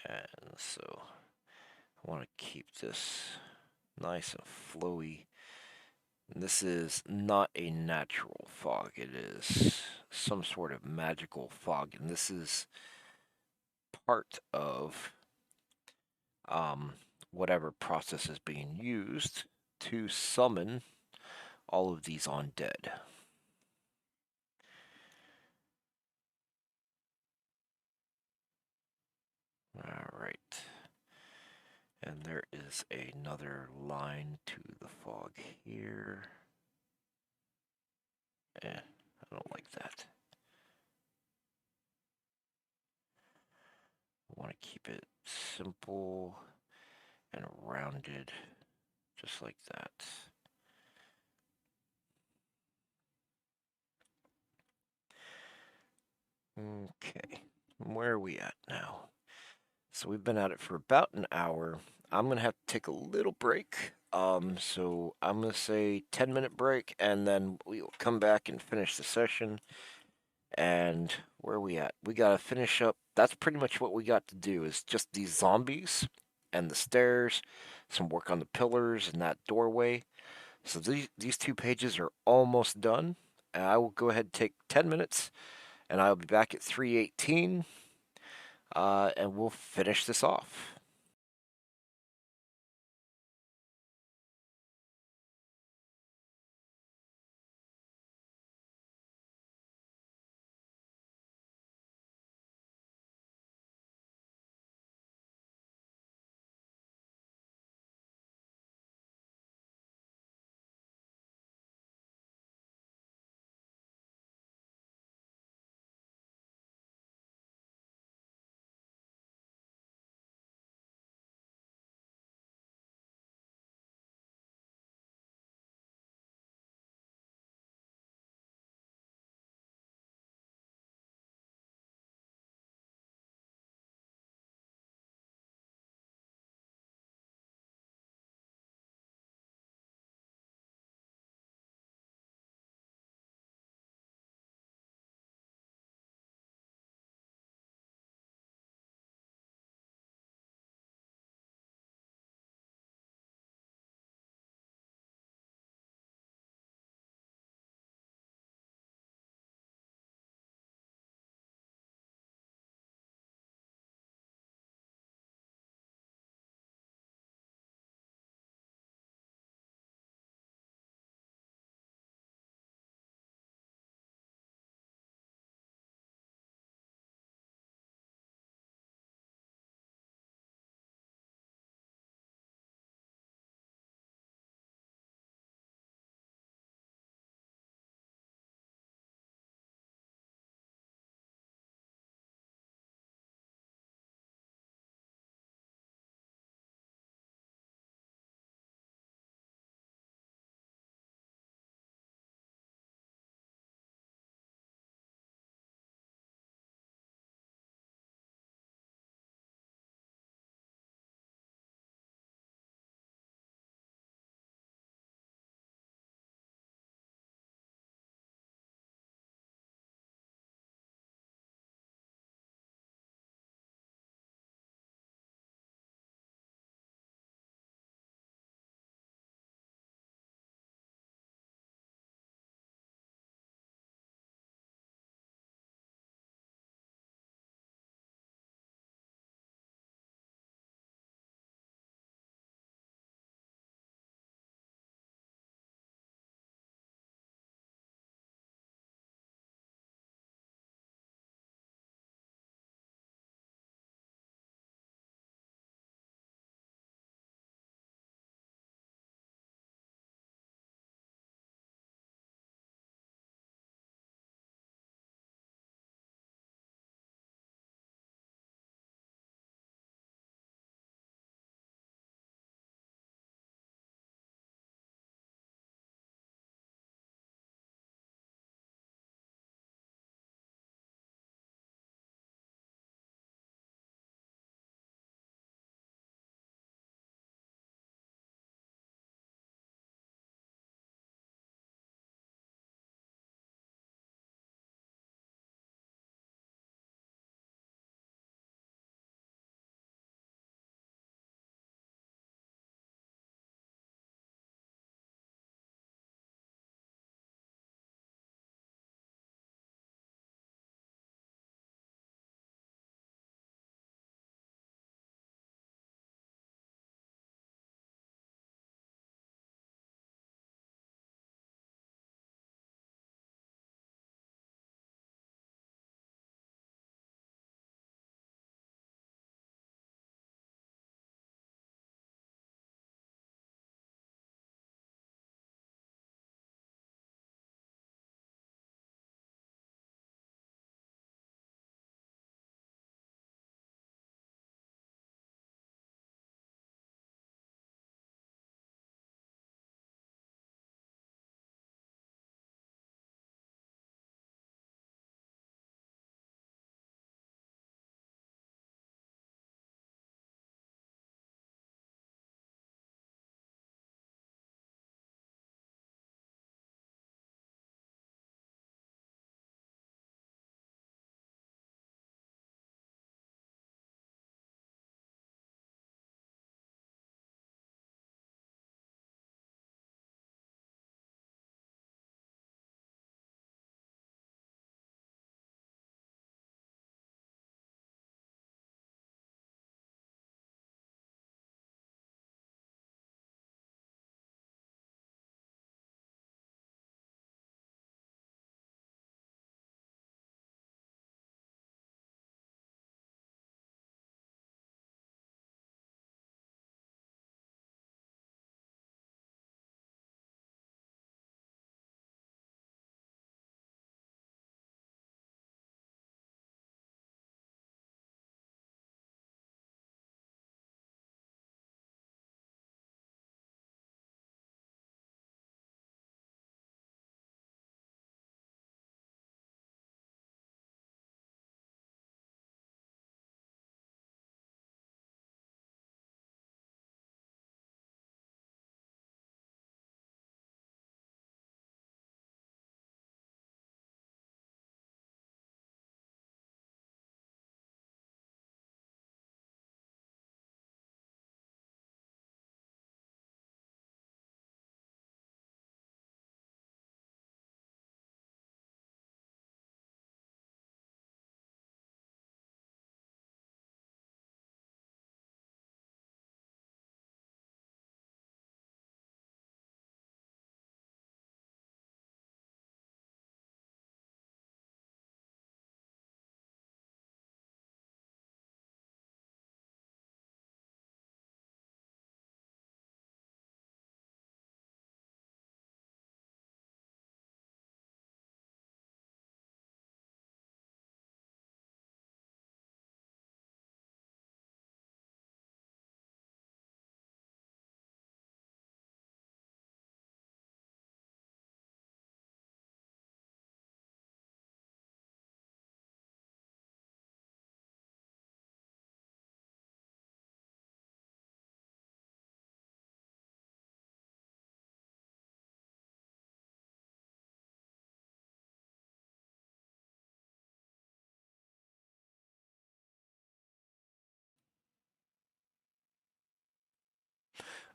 And so I want to keep this nice and flowy. And this is not a natural fog, it is some sort of magical fog. And this is part of whatever process is being used to summon all of these undead. All right. And there is another line to the fog here. I don't like that. I want to keep it simple and rounded, just like that. Okay, where are we at now? So we've been at it for about an hour. I'm gonna have to take a little break. So I'm gonna say 10-minute break, and then we'll come back and finish the session. And where are we at? We gotta finish up. That's pretty much what we got to do. Is just these zombies and the stairs, some work on the pillars and that doorway. So these 2 pages are almost done. And I will go ahead and take 10 minutes, and I'll be back at 3:18, and we'll finish this off.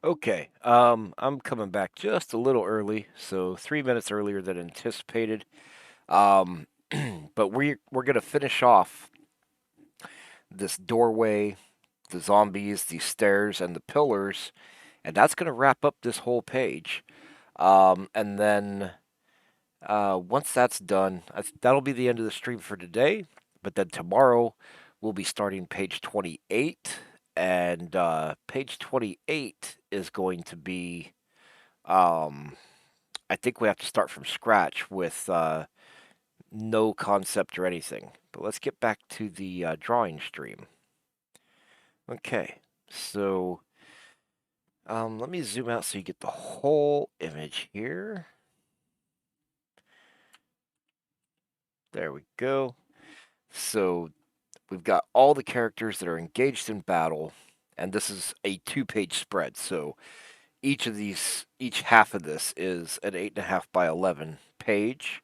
Okay, I'm coming back just a little early, so 3 minutes earlier than anticipated. Um, but we're gonna finish off this doorway, the zombies, these stairs, and the pillars, and that's gonna wrap up this whole page. And then once that's done, that'll be the end of the stream for today. But then tomorrow we'll be starting page 28, and page 28 is going to be. Um, I think we have to start from scratch with no concept or anything. But let's get back to the drawing stream. Okay, so let me zoom out so you get the whole image here. There we go. So we've got all the characters that are engaged in battle, and this is a two-page spread. So each half of this is an 8.5 by 11 page,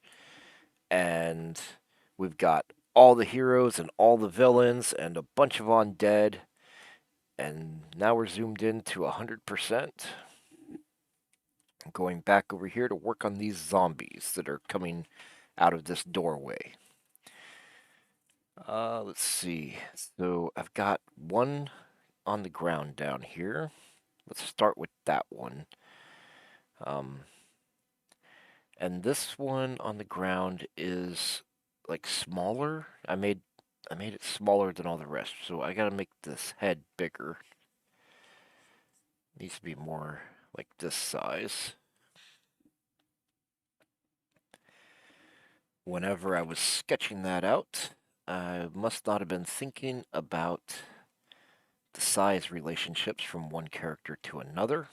and we've got all the heroes and all the villains and a bunch of undead. And now we're zoomed in to 100%. Going back over here to work on these zombies that are coming out of this doorway. Let's see. So I've got one on the ground down here. Let's start with that one. Um, and this one on the ground is like smaller. I made it smaller than all the rest, so I gotta make this head bigger. Needs to be more like this size. Whenever I was sketching that out, I must not have been thinking about the size relationships from one character to another.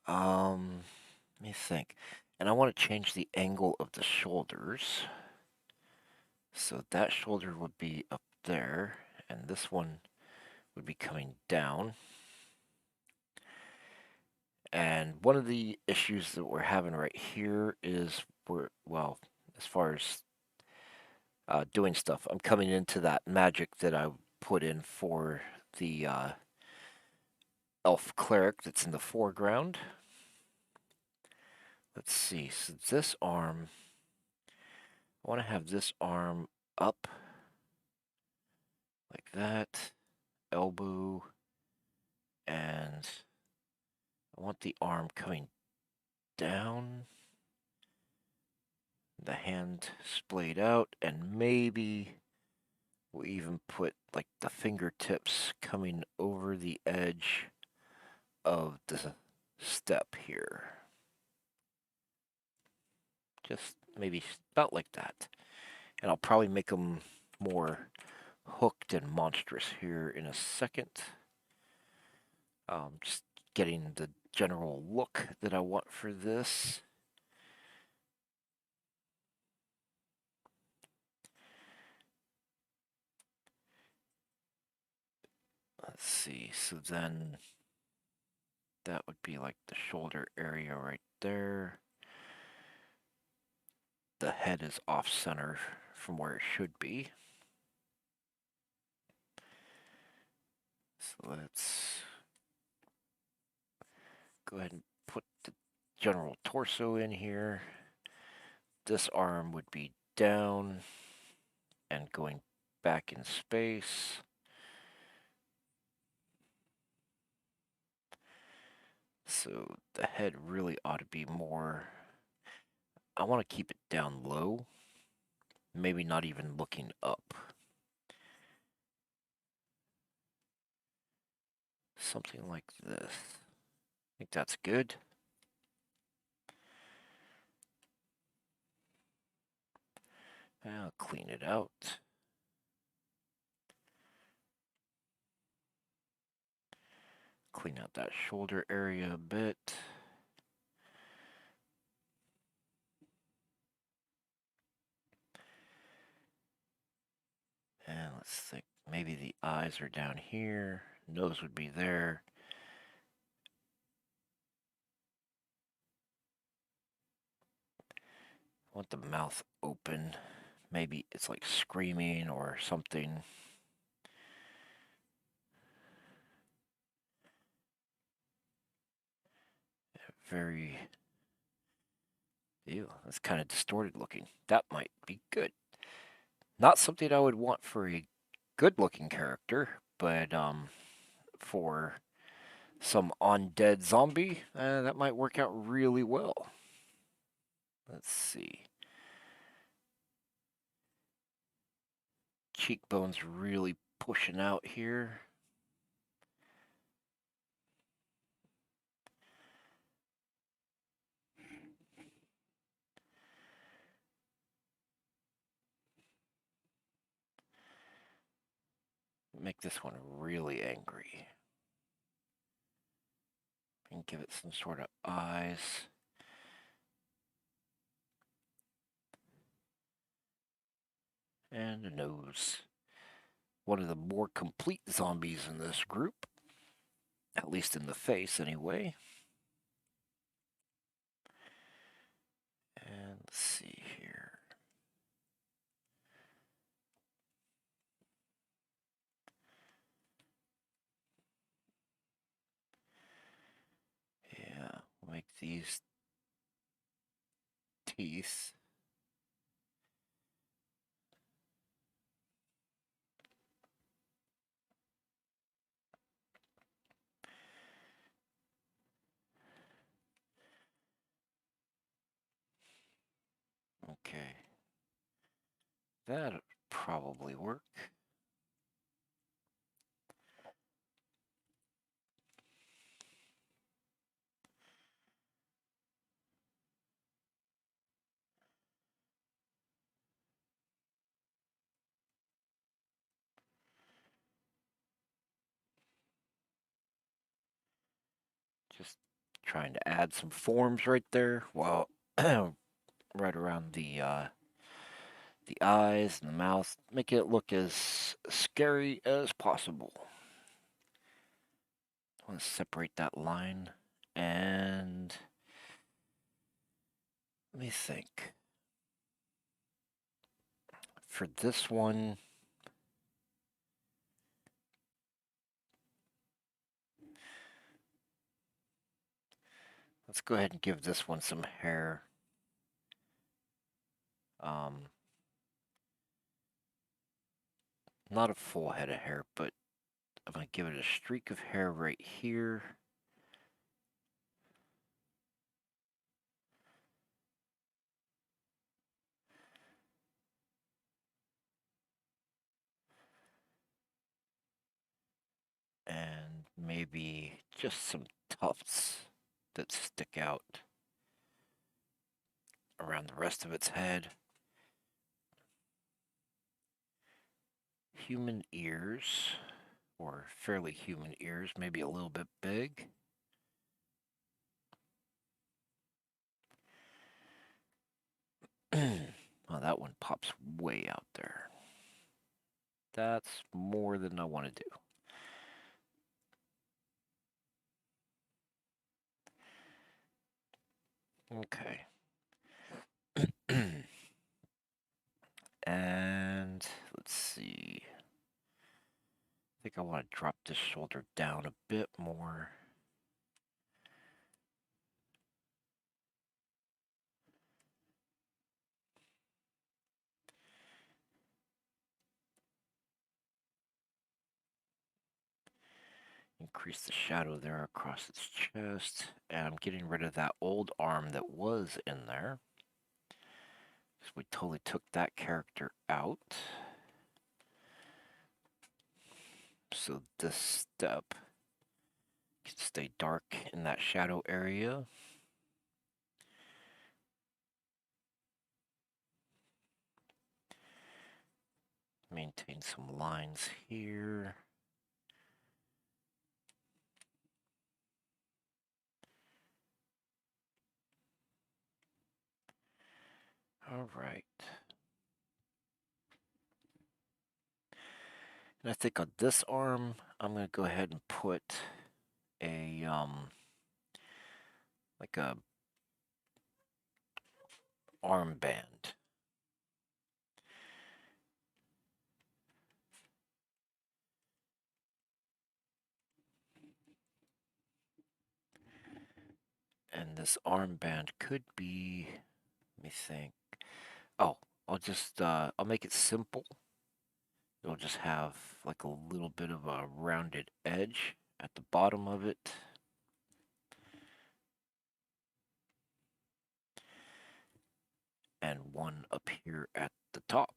Let me think. And I want to change the angle of the shoulders. So that shoulder would be up there, and this one would be coming down. And one of the issues that we're having right here is well, as far as doing stuff, I'm coming into that magic that I put in for the elf cleric that's in the foreground. Let's see, so this arm, I want to have this arm up like that, elbow, and I want the arm coming down, the hand splayed out, and maybe we'll even put like the fingertips coming over the edge of the step here. Just maybe about like that. And I'll probably make them more hooked and monstrous here in a second. Just getting the general look that I want for this. Let's see, so then that would be like the shoulder area right there. The head is off center from where it should be. So let's go ahead and put the general torso in here. This arm would be down and going back in space. So the head really ought to be more. I want to keep it down low, maybe not even looking up. Something like this. I think that's good. I'll clean it out. Clean out that shoulder area a bit. And let's think, maybe the eyes are down here. Nose would be there. I want the mouth open. Maybe it's like screaming or something. very... Ew, that's kind of distorted looking. That might be good. Not something I would want for a good-looking character, but for some undead zombie, that might work out really well. Let's see. Cheekbones really pushing out here. Make this one really angry. And give it some sort of eyes. And a nose. One of the more complete zombies in this group. At least in the face, anyway. And let's see here. Yeah, we'll make these teeth. Okay. That'd probably work. Just trying to add some forms right there. Well, right around the eyes and the mouth. Make it look as scary as possible. I want to separate that line. And let me think. For this one, let's go ahead and give this one some hair. Not a full head of hair, but I'm going to give it a streak of hair right here. And maybe just some tufts that stick out around the rest of its head. Human ears, or fairly human ears, maybe a little bit big. Well, that one pops way out there. That's more than I want to do. Okay. And let's see. I think I want to drop this shoulder down a bit more. Increase the shadow there across its chest. And I'm getting rid of that old arm that was in there. So we totally took that character out. So this step can stay dark in that shadow area. Maintain some lines here. All right. And I think on this arm, I'm going to go ahead and put a, like a armband. And this armband could be, let me think. Oh, I'll make it simple. It'll just have like a little bit of a rounded edge at the bottom of it. And one up here at the top.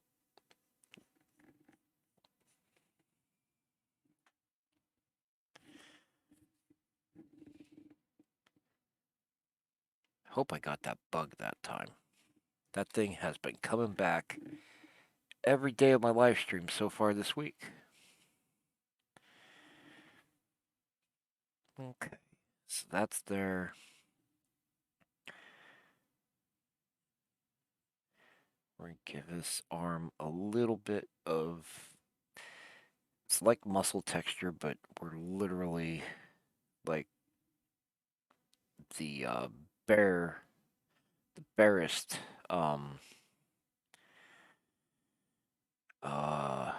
Hope I got that bug that time. That thing has been coming back every day of my live stream so far this week. Okay, so that's there. We're gonna give this arm a little bit of, it's like muscle texture, but we're literally like the barest uh,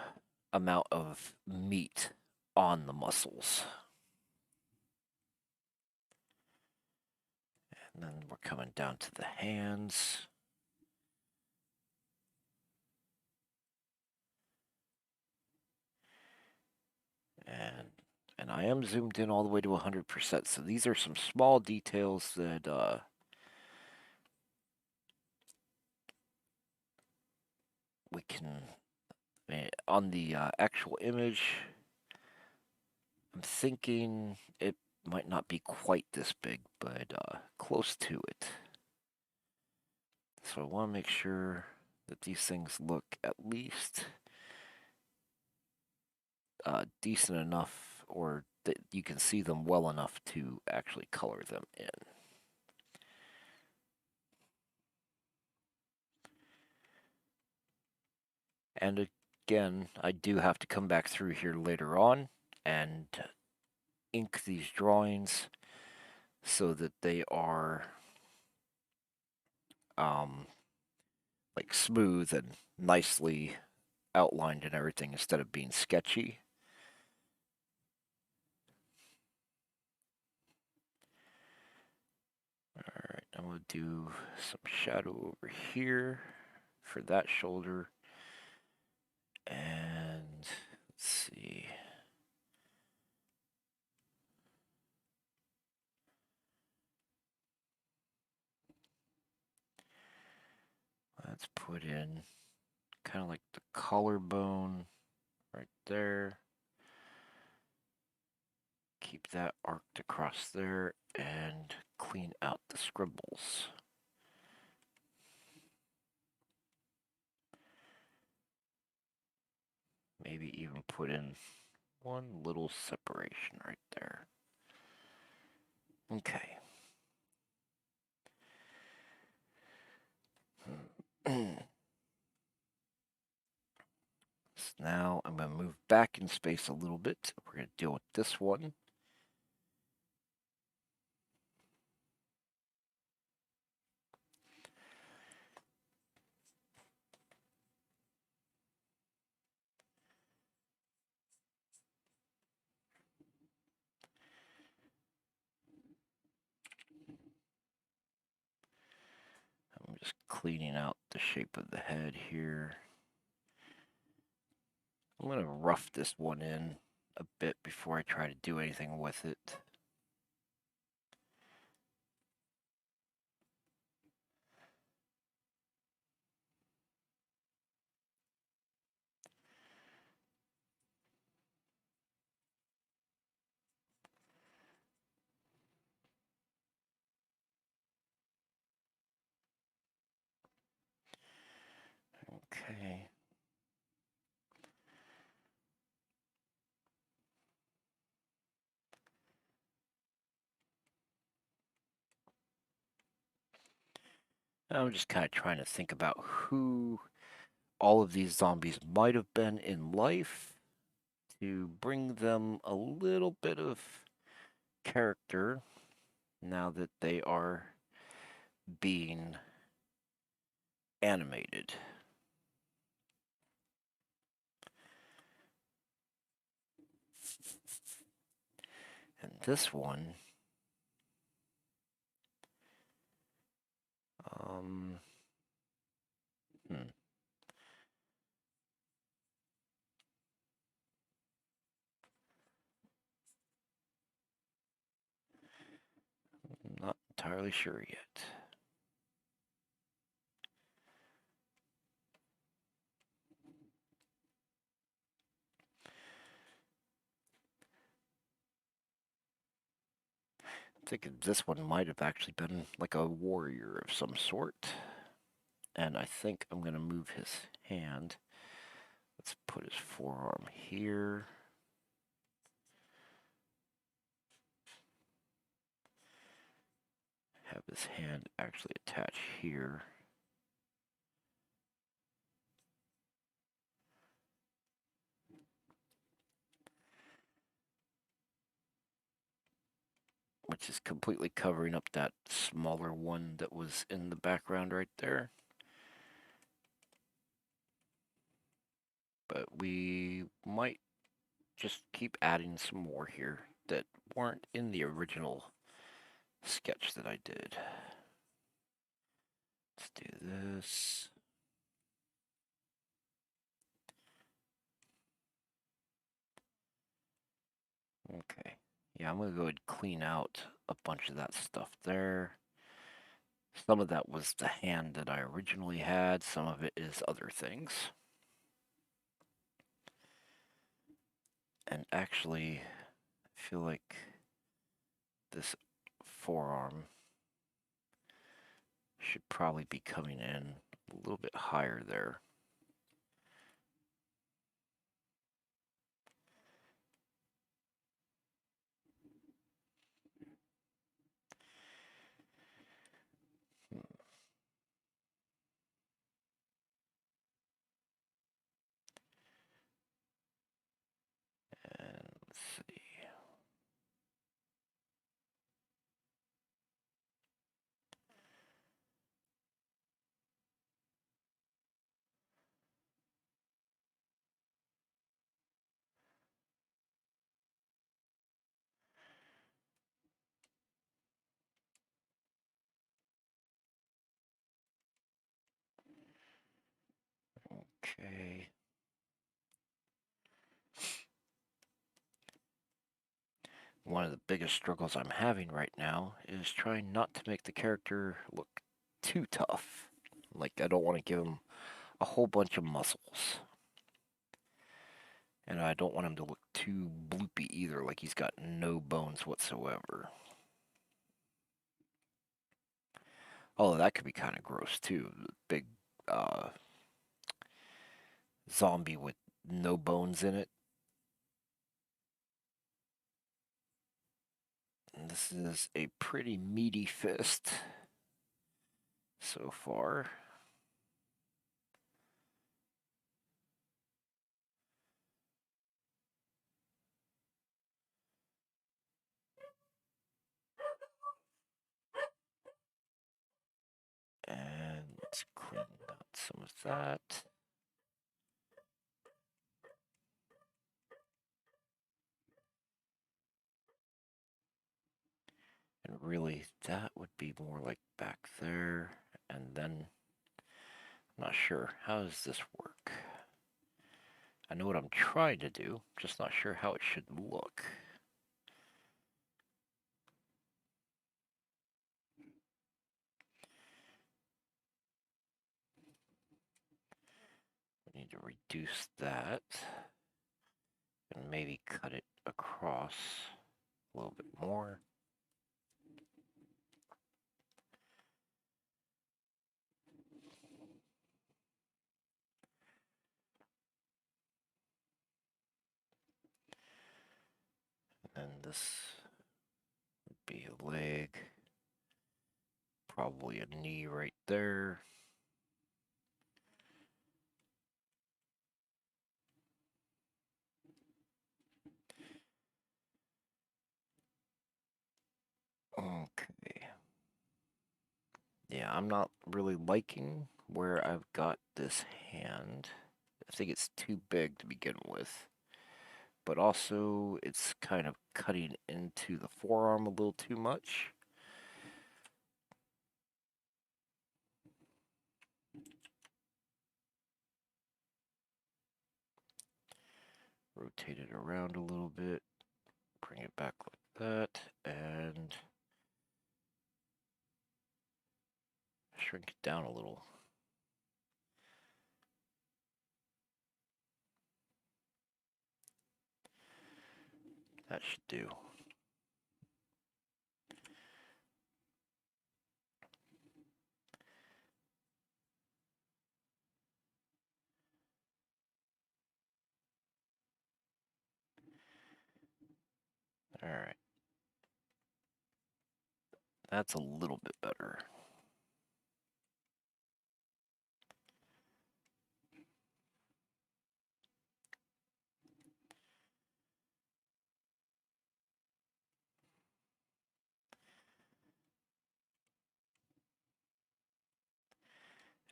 amount of meat on the muscles. And then we're coming down to the hands. And I am zoomed in all the way to 100%. So these are some small details that we can, on the actual image, I'm thinking it might not be quite this big, but close to it. So I want to make sure that these things look at least decent enough, or that you can see them well enough to actually color them in. And again, I do have to come back through here later on and ink these drawings so that they are like smooth and nicely outlined and everything instead of being sketchy. Alright, I'm going to do some shadow over here for that shoulder. And let's see. Let's put in kind of like the collarbone right there. Keep that arced across there and clean out the scribbles. Maybe even put in one little separation right there. Okay. So now I'm going to move back in space a little bit. We're going to deal with this one. I'm just cleaning out the shape of the head here. I'm going to rough this one in a bit before I try to do anything with it. Okay. I'm just kind of trying to think about who all of these zombies might have been in life to bring them a little bit of character now that they are being animated. And this one Hmm. Not entirely sure yet. I think this one might have actually been like a warrior of some sort. And I think I'm going to move his hand. Let's put his forearm here. Have his hand actually attach here. Which is completely covering up that smaller one that was in the background right there. But we might just keep adding some more here that weren't in the original sketch that I did. Let's do this. Okay. Yeah, I'm going to go ahead and clean out a bunch of that stuff there. Some of that was the hand that I originally had. Some of it is other things. And actually, I feel like this forearm should probably be coming in a little bit higher there. And let's see. Okay. One of the biggest struggles I'm having right now is trying not to make the character look too tough. Like, I don't want to give him a whole bunch of muscles. And I don't want him to look too bloopy either, like he's got no bones whatsoever. Oh, that could be kind of gross too. Big uh, zombie with no bones in it. And this is a pretty meaty fist so far. And let's clean out some of that. And really, that would be more like back there. And then, I'm not sure. How does this work? I know what I'm trying to do, just not sure how it should look. We need to reduce that and maybe cut it across a little bit more. And this would be a leg, probably a knee right there. Okay. Yeah, I'm not really liking where I've got this hand. I think it's too big to begin with. But also, it's kind of cutting into the forearm a little too much. rotate it around a little bit, bring it back like that, and shrink it down a little. That should do. All right. That's a little bit better.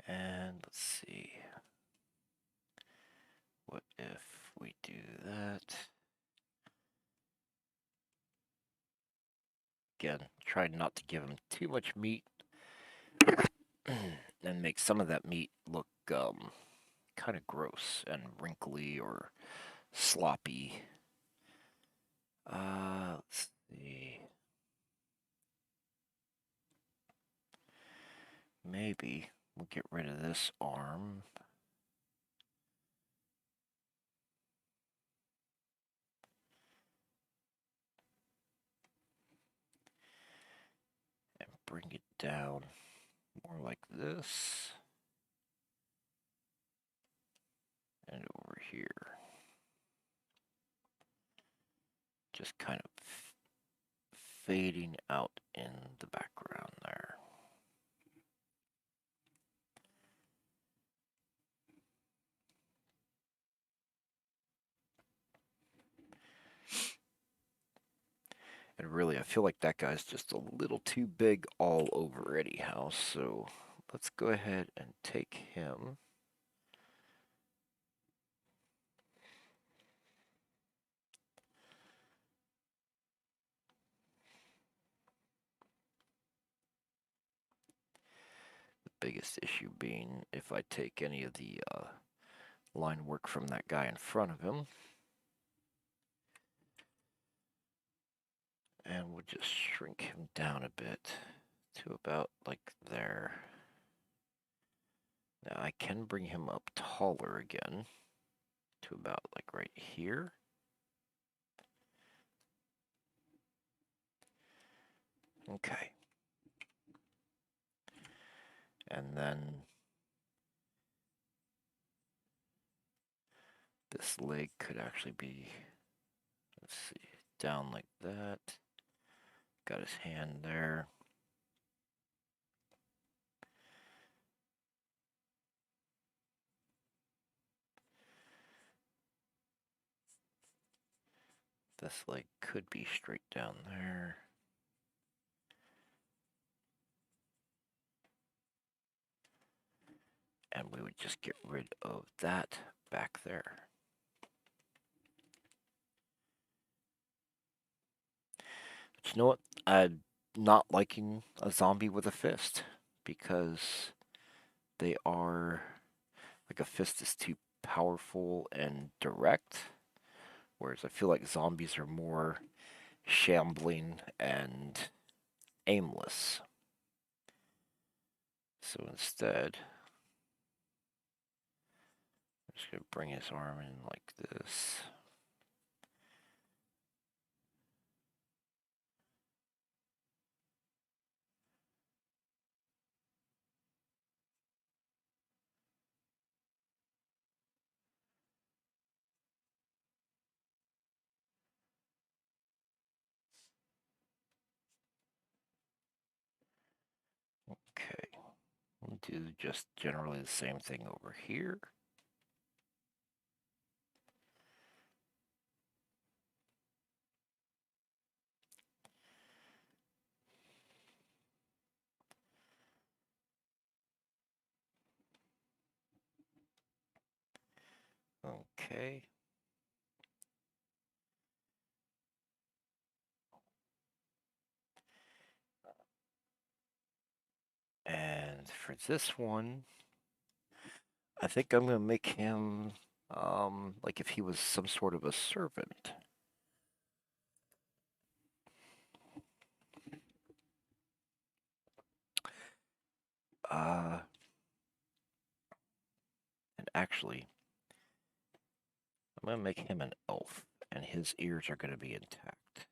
And let's see. What if we do that? Again, try not to give him too much meat and make some of that meat look kind of gross and wrinkly or sloppy. Let's see. Maybe we'll get rid of this arm. And bring it down more like this. And over here. Just kind of fading out in the background there. And really, I feel like that guy's just a little too big all over anyhow, so let's go ahead and take him. The biggest issue being if I take any of the line work from that guy in front of him. And we'll just shrink him down a bit to about like there. Now I can bring him up taller again to about like right here. Okay. And then this leg could actually be, let's see, down like that. Got his hand there. This leg could be straight down there. And we would just get rid of that back there. But you know what? I'm not liking a zombie with a fist because they are, like a fist is too powerful and direct, whereas I feel like zombies are more shambling and aimless. So instead, I'm just going to bring his arm in like this. Okay, we'll do just generally the same thing over here. Okay. And for this one, I think I'm going to make him Like if he was some sort of a servant. Uh, and actually, I'm gonna make him an elf, and his ears are gonna be intact.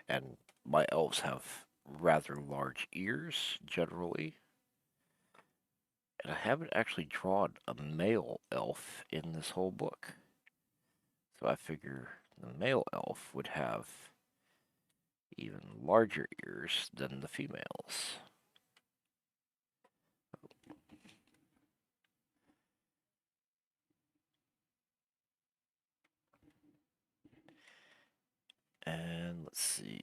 And my elves have rather large ears, generally. And I haven't actually drawn a male elf in this whole book. So I figure the male elf would have even larger ears than the females. And let's see.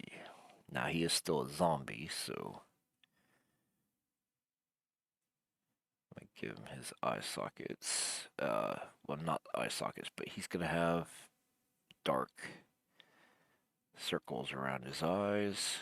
Now he is still a zombie, so I give him his eye sockets. Well, not eye sockets, but he's gonna have dark circles around his eyes.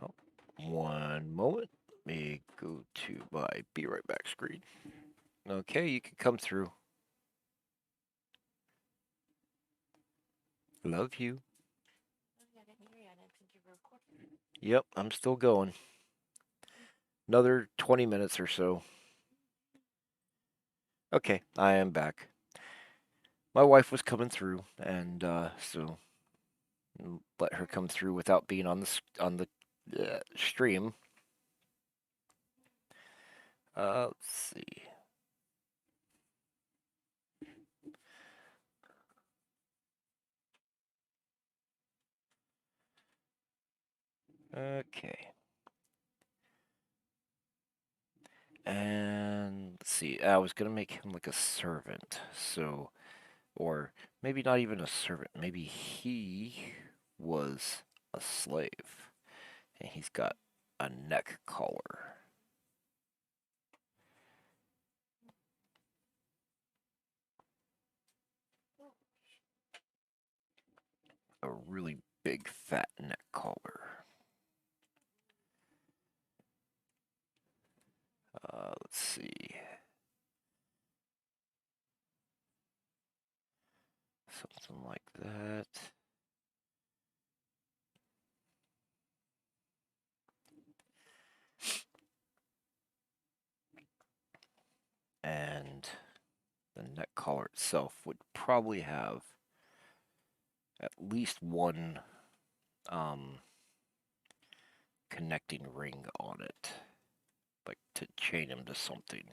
Oh, one moment. Let me go to my be right back screen. Okay, you can come through. Love you. Yep, I'm still going. Another 20 minutes or so. Okay, I am back. My wife was coming through, and so let her come through without being on the stream. Let's see. Okay. And let's see. I was gonna make him like a servant, so or maybe not even a servant. Maybe he was a slave, and he's got a neck collar. A really big fat neck collar. Let's see. Something like that. And the neck collar itself would probably have at least one um, connecting ring on it, like to chain him to something.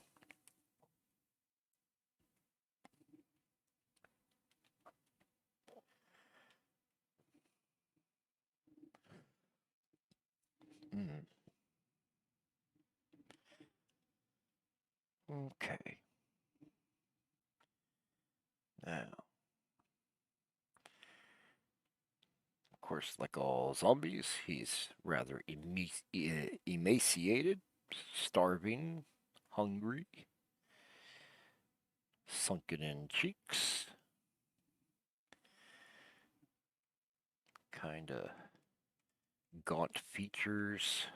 Mm. Okay. Now, of course, like all zombies, he's rather emaciated, starving, hungry, sunken in cheeks, kind of gaunt features.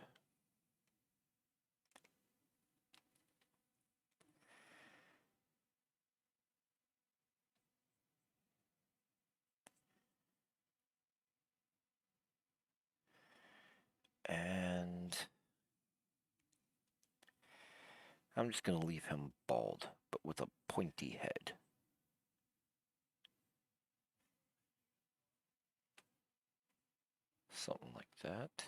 And I'm just going to leave him bald, but with a pointy head. Something like that.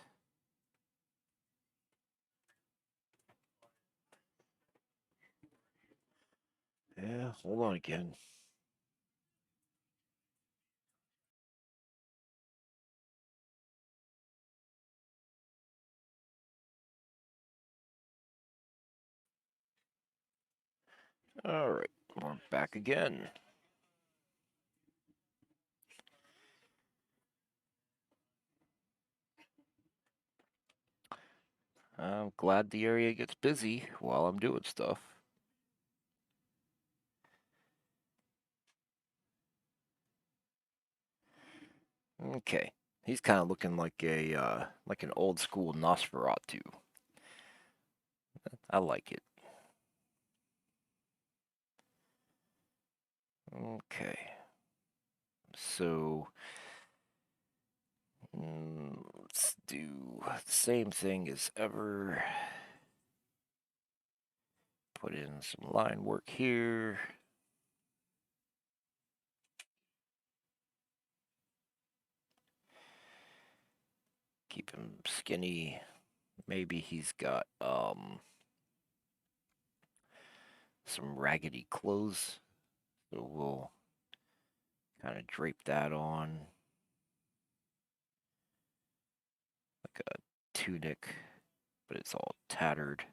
Yeah, hold on again. All right, we're back again. I'm glad the area gets busy while I'm doing stuff. Okay. He's kind of looking like an old school Nosferatu. I like it. Okay. So let's do the same thing as ever. Put in some line work here. Keep him skinny. Maybe he's got some raggedy clothes. So we'll kind of drape that on like a tunic, but it's all tattered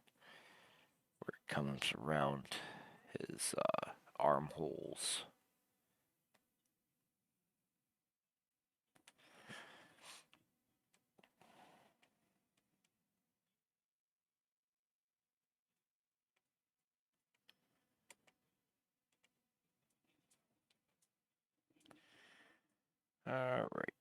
where it comes around his armholes. All right.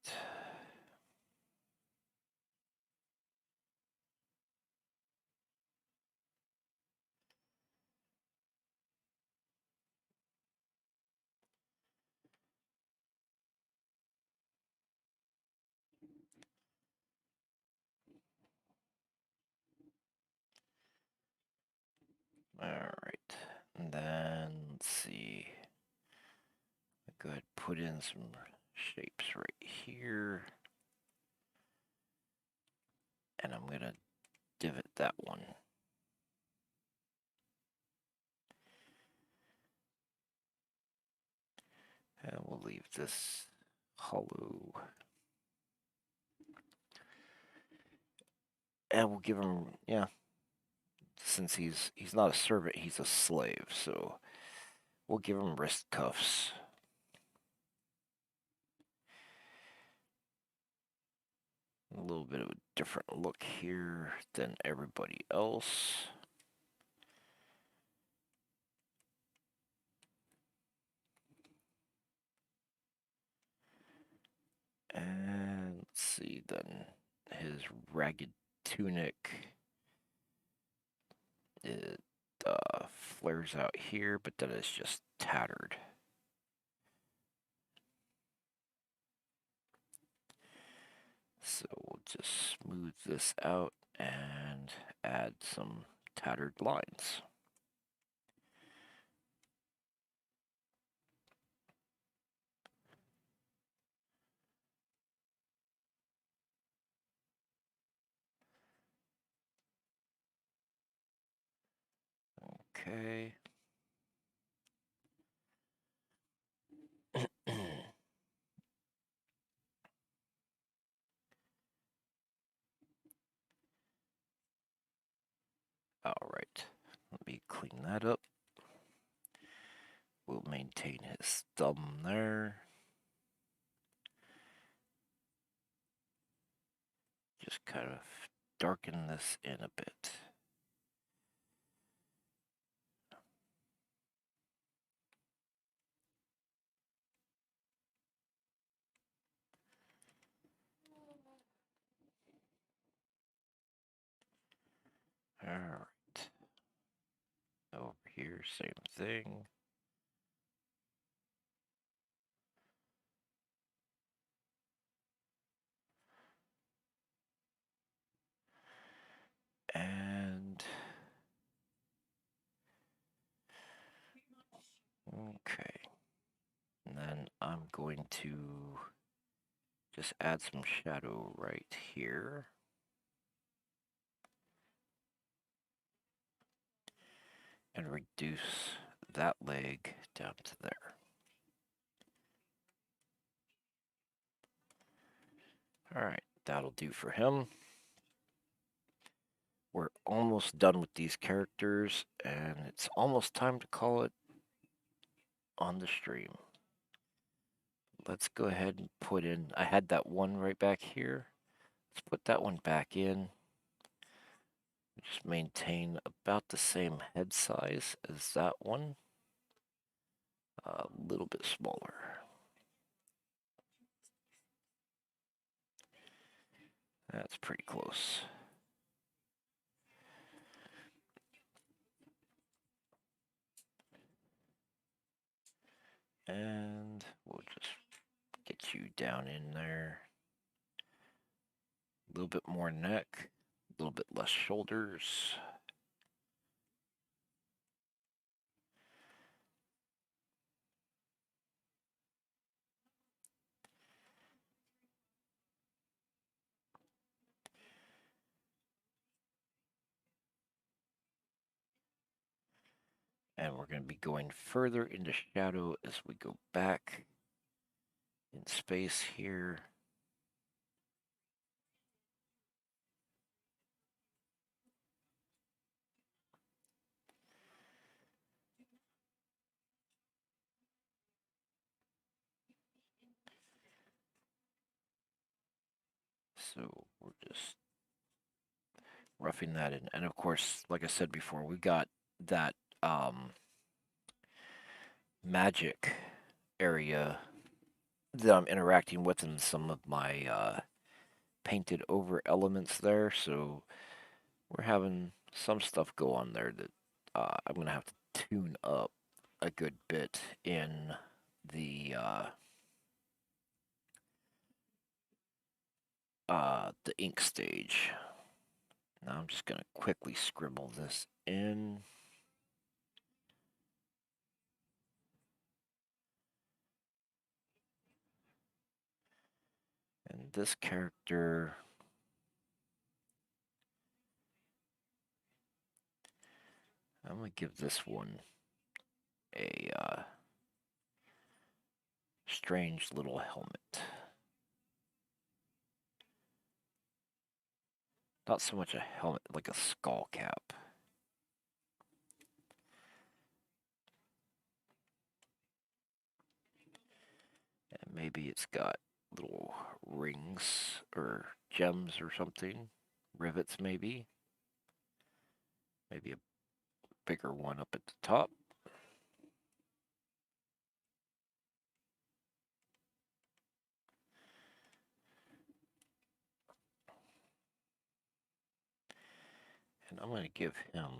All right. And then let's see. Go ahead, put in some shapes right here. And I'm going to divot that one. And we'll leave this hollow. And we'll give him, yeah, since he's not a servant, he's a slave. So we'll give him wrist cuffs. A little bit of a different look here than everybody else. And let's see then his ragged tunic. It flares out here, but then it's just tattered. So we'll just smooth this out and add some tattered lines. Okay. All right. Let me clean that up. We'll maintain his thumb there. Just kind of darken this in a bit. All right. Over here, same thing. And okay. And then I'm going to just add some shadow right here. And reduce that leg down to there. All right, that'll do for him. We're almost done with these characters, and it's almost time to call it on the stream. Let's go ahead and put in, I had that one right back here. Let's put that one back in. Just maintain about the same head size as that one. A little bit smaller. That's pretty close. And we'll just get you down in there. A little bit more neck, a little bit less shoulders. And we're going to be going further into shadow as we go back in space here. So we're just roughing that in. And of course, like I said before, we got that magic area that I'm interacting with in some of my painted over elements there. So we're having some stuff go on there that I'm going to have to tune up a good bit in the ink stage. Now I'm just going to quickly scribble this in. And this character, I'm going to give this one a strange little helmet. Not so much a helmet, like a skull cap. And maybe it's got little rings or gems or something. Rivets, maybe. Maybe a bigger one up at the top. And I'm going to give him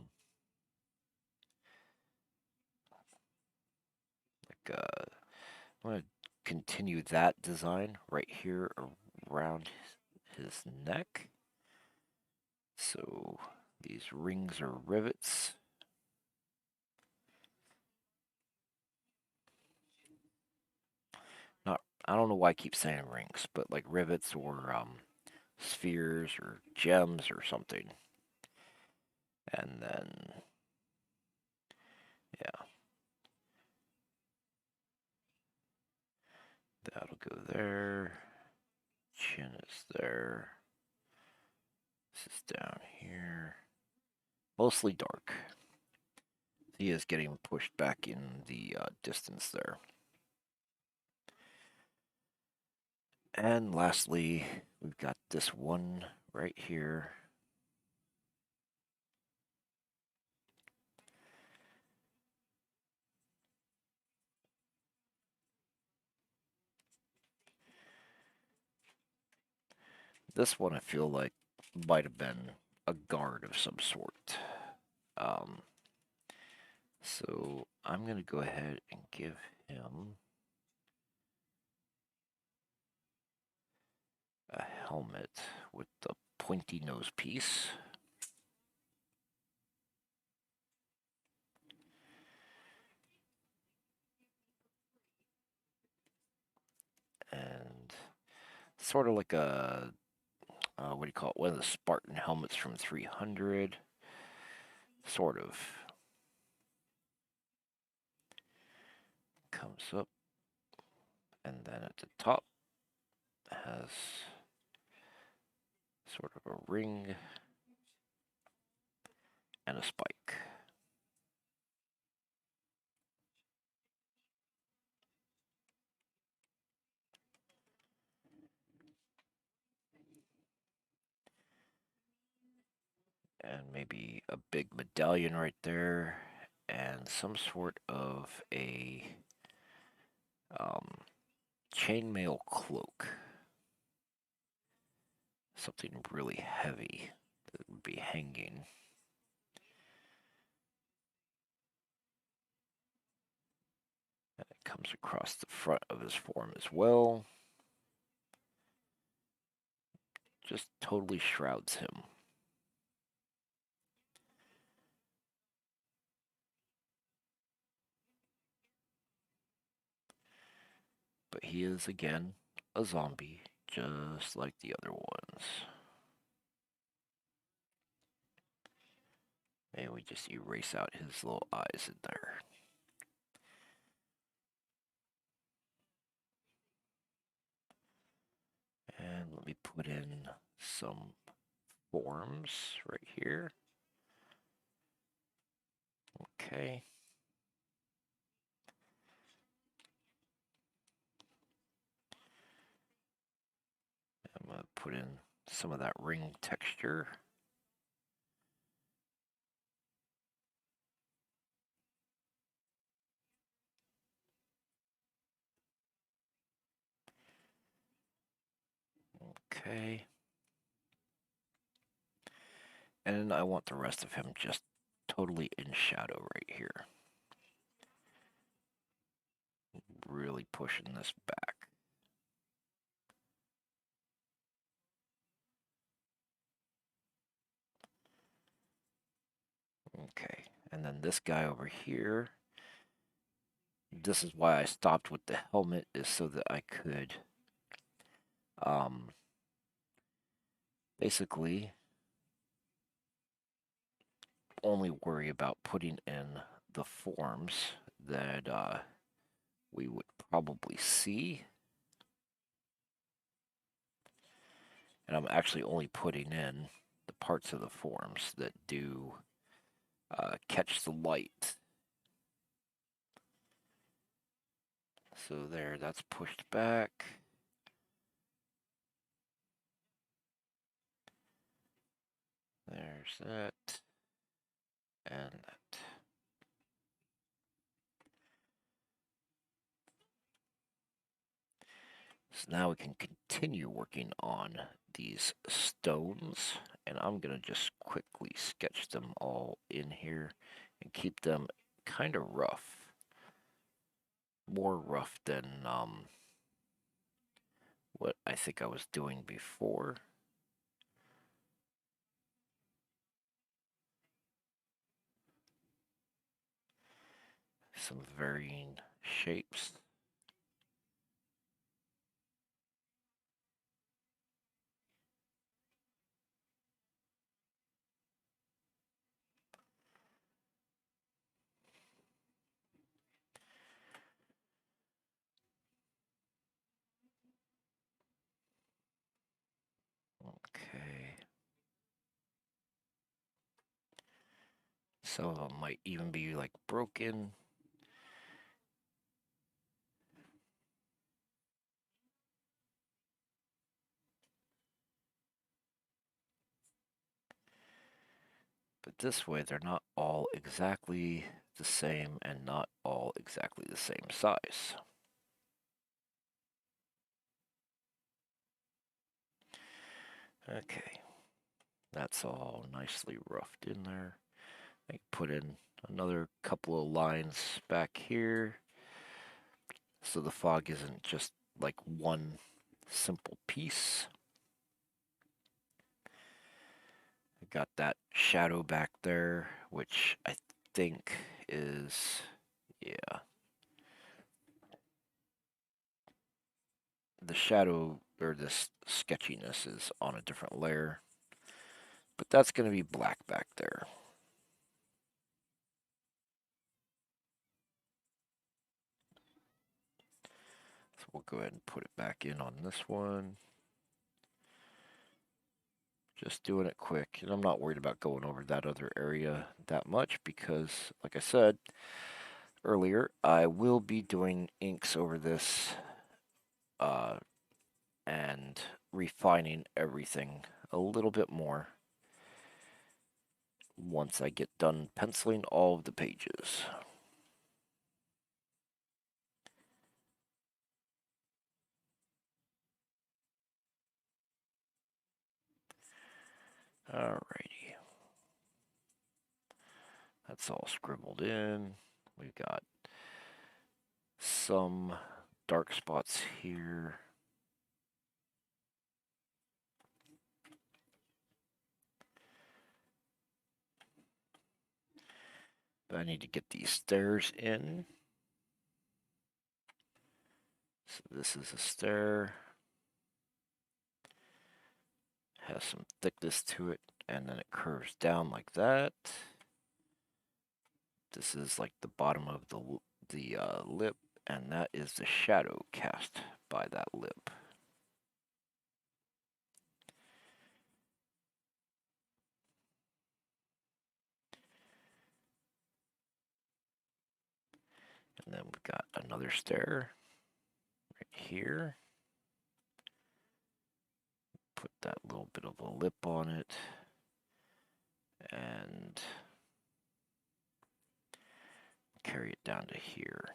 like I'm going to continue that design right here around his neck. So these rings are rivets. Not, I don't know why I keep saying rings, but like rivets or spheres or gems or something. And then, yeah, that'll go there. Chin is there. This is down here. Mostly dark. He is getting pushed back in the distance there. And lastly, we've got this one right here. This one I feel like might have been a guard of some sort. Um, so I'm going to go ahead and give him a helmet with the pointy nose piece. And sort of like a, what do you call it? One of the Spartan helmets from 300. Sort of. Comes up. And then at the top has sort of a ring and a spike. And And maybe a big medallion right there, and some sort of a um, chainmail cloak. Something really heavy that would be hanging. And it comes across the front of his form as well. Just totally shrouds him. But he is, again, a zombie, just like the other ones. And we just erase out his little eyes in there. And let me put in some forms right here. Okay. I'm going to put in some of that ring texture. Okay. And I want the rest of him just totally in shadow right here. Really pushing this back. Okay. And then this guy over here, this is why I stopped with the helmet, is so that I could um, basically only worry about putting in the forms that we would probably see. And I'm actually only putting in the parts of the forms that do catch the light. So there, that's pushed back. There's that. And that. So now we can continue working on these stones. And I'm going to just quickly sketch them all in here and keep them kind of rough. More rough than what I think I was doing before. Some varying shapes. Okay. Some of them might even be like broken. But this way, they're not all exactly the same and not all exactly the same size. Okay, that's all nicely roughed in there. I put in another couple of lines back here so the fog isn't just like one simple piece. I got that shadow back there, which I think is, yeah. The shadow or this sketchiness is on a different layer, but that's going to be black back there. So we'll go ahead and put it back in on this one. Just doing it quick, and I'm not worried about going over that other area that much because, like I said earlier, I will be doing inks over this uh, and refining everything a little bit more. once I get done penciling all of the pages. Alrighty. That's all scribbled in. We've got some dark spots here. But I need to get these stairs in. So this is a stair. Has some thickness to it, and then it curves down like that. This is like the bottom of the lip, and that is the shadow cast by that lip. And then we've got another stair right here. Put that little bit of a lip on it, and carry it down to here.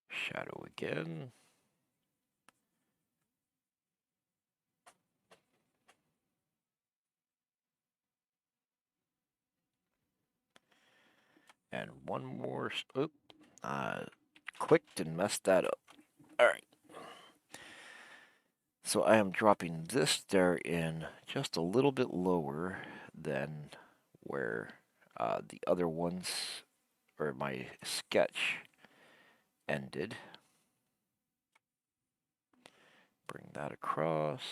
Shadow again. And one more. Oop. Clicked and messed that up. Alright. So I am dropping this stair in just a little bit lower than where the other ones, or my sketch, ended. Bring that across.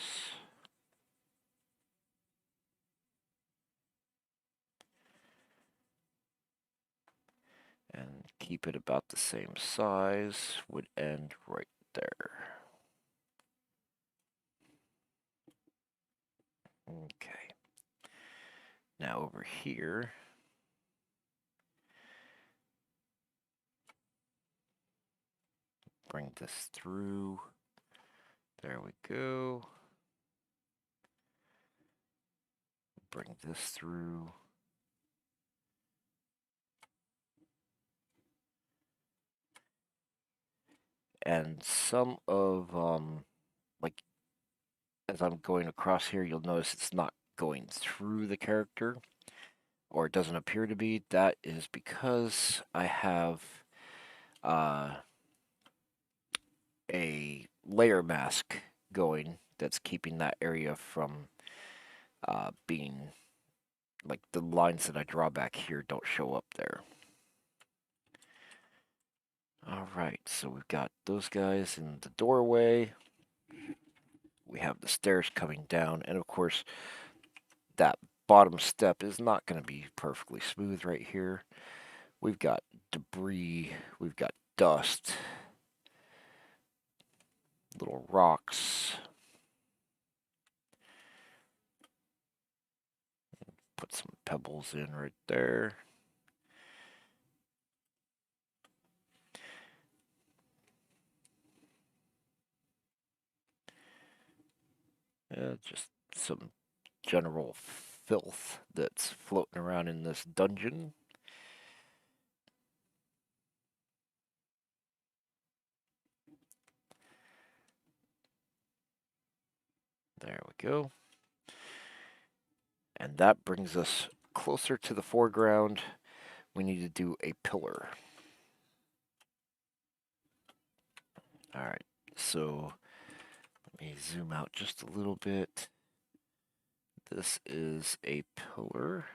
And keep it about the same size, would end right there. Okay. Now over here, bring this through. There we go. Bring this through. And some of, like, as I'm going across here, you'll notice it's not going through the character, or it doesn't appear to be. That is because I have a layer mask going that's keeping that area from being, like, the lines that I draw back here don't show up there. Alright, so we've got those guys in the doorway. We have the stairs coming down, and of course, that bottom step is not going to be perfectly smooth right here. We've got debris, we've got dust, little rocks. Put some pebbles in right there. Just some general filth that's floating around in this dungeon. There we go. And that brings us closer to the foreground. We need to do a pillar. Alright, so let me zoom out just a little bit. This is a pillar.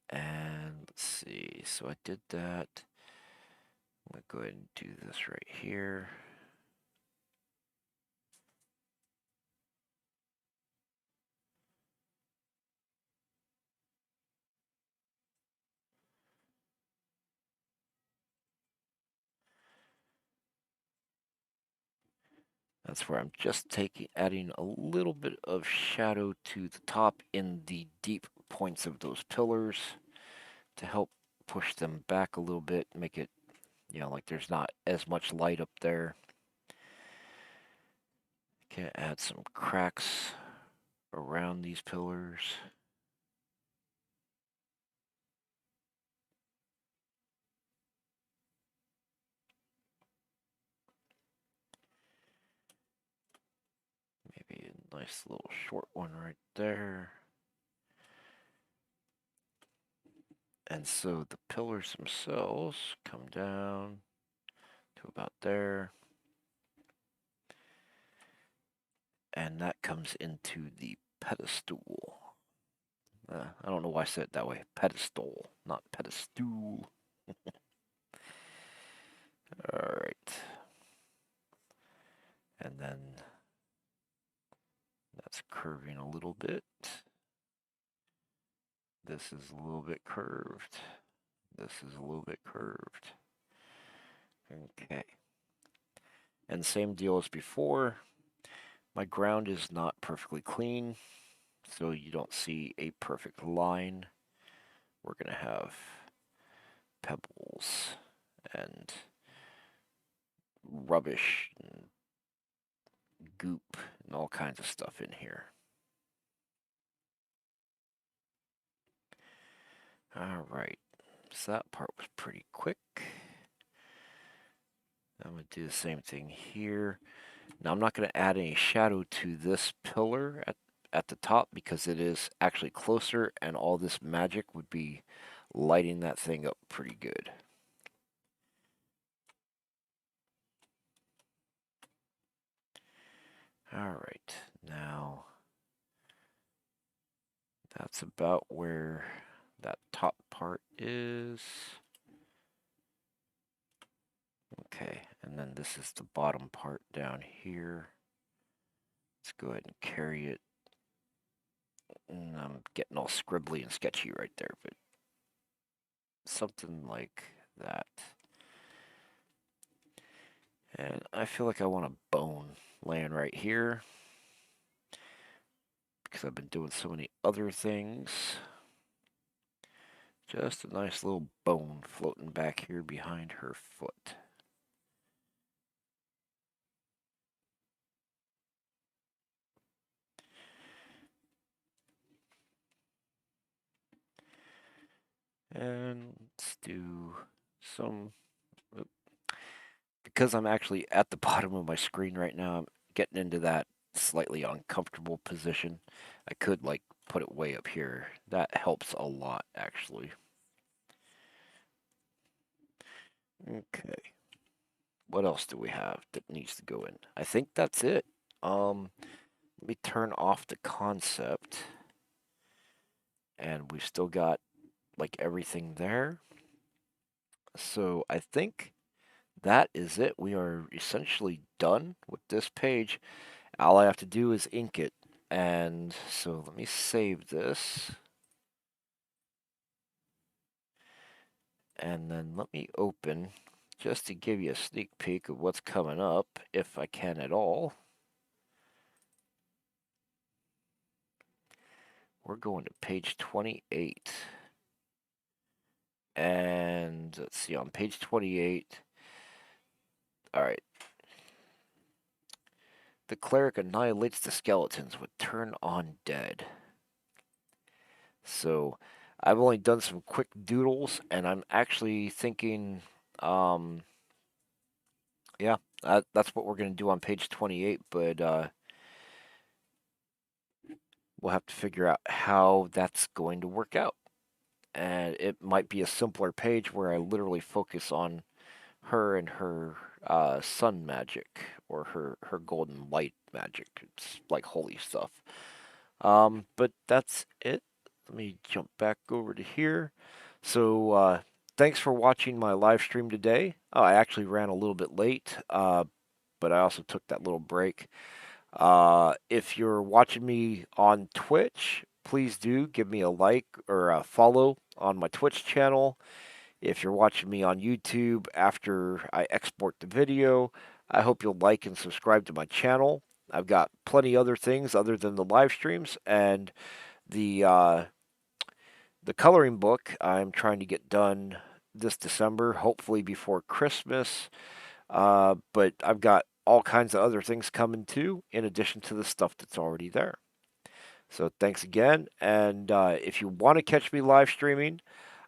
And let's see, so I did that. I'm going to go ahead and do this right here. That's where I'm just adding a little bit of shadow to the top in the deep points of those pillars to help push them back a little bit, make it, like there's not as much light up there. Can add some cracks around these pillars. Maybe a nice little short one right there. And so the pillars themselves come down to about there. And that comes into the pedestal. I don't know why I said it that way. Pedestal, not pedestal. All right. And then that's curving a little bit. This is a little bit curved. This is a little bit curved. Okay. And same deal as before. My ground is not perfectly clean, so you don't see a perfect line. We're going to have pebbles and rubbish and goop and all kinds of stuff in here. All right, so that part was pretty quick. I'm going to do the same thing here. Now I'm not going to add any shadow to this pillar at the top because it is actually closer and all this magic would be lighting that thing up pretty good. All right, now that's about where that top part is. Okay, and then this is the bottom part down here. Let's go ahead and carry it. And I'm getting all scribbly and sketchy right there, but something like that. And I feel like I want a bone laying right here because I've been doing so many other things. Just a nice little bone floating back here behind her foot. And let's do some, because I'm actually at the bottom of my screen right now, I'm getting into that slightly uncomfortable position. I could like put it way up here. That helps a lot actually. Okay. What else do we have that needs to go in? I think that's it. Let me turn off the concept. And we've still got like everything there. So I think that is it. We are essentially done with this page. All I have to do is ink it. And so let me save this. And then let me open just to give you a sneak peek of what's coming up, if I can at all. We're going to page 28. And let's see, on page 28, all right. The cleric annihilates the skeletons with turn on dead. So I've only done some quick doodles, and I'm actually thinking, yeah, that's what we're going to do on page 28, but we'll have to figure out how that's going to work out. And it might be a simpler page where I literally focus on her and her sun magic or her golden light magic. It's like holy stuff. But that's it. Let me jump back over to here. So thanks for watching my live stream today. Oh, I actually ran a little bit late, but I also took that little break. If you're watching me on Twitch, please do give me a like or a follow on my Twitch channel. If you're watching me on YouTube after I export the video, I hope you'll like and subscribe to my channel. I've got plenty other things other than the live streams and the The coloring book I'm trying to get done this December, hopefully before Christmas. But I've got all kinds of other things coming too, in addition to the stuff that's already there. So thanks again. And if you want to catch me live streaming,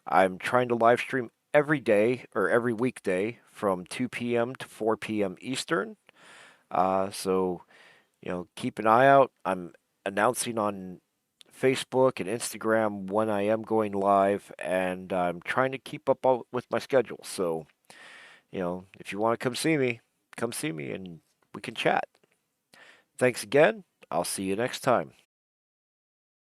I'm trying to live stream every day or every weekday from 2 p.m. to 4 p.m. Eastern. So, keep an eye out. I'm announcing on Facebook and Instagram when I am going live, and I'm trying to keep up with my schedule. So, if you want to come see me and we can chat. Thanks again. I'll see you next time.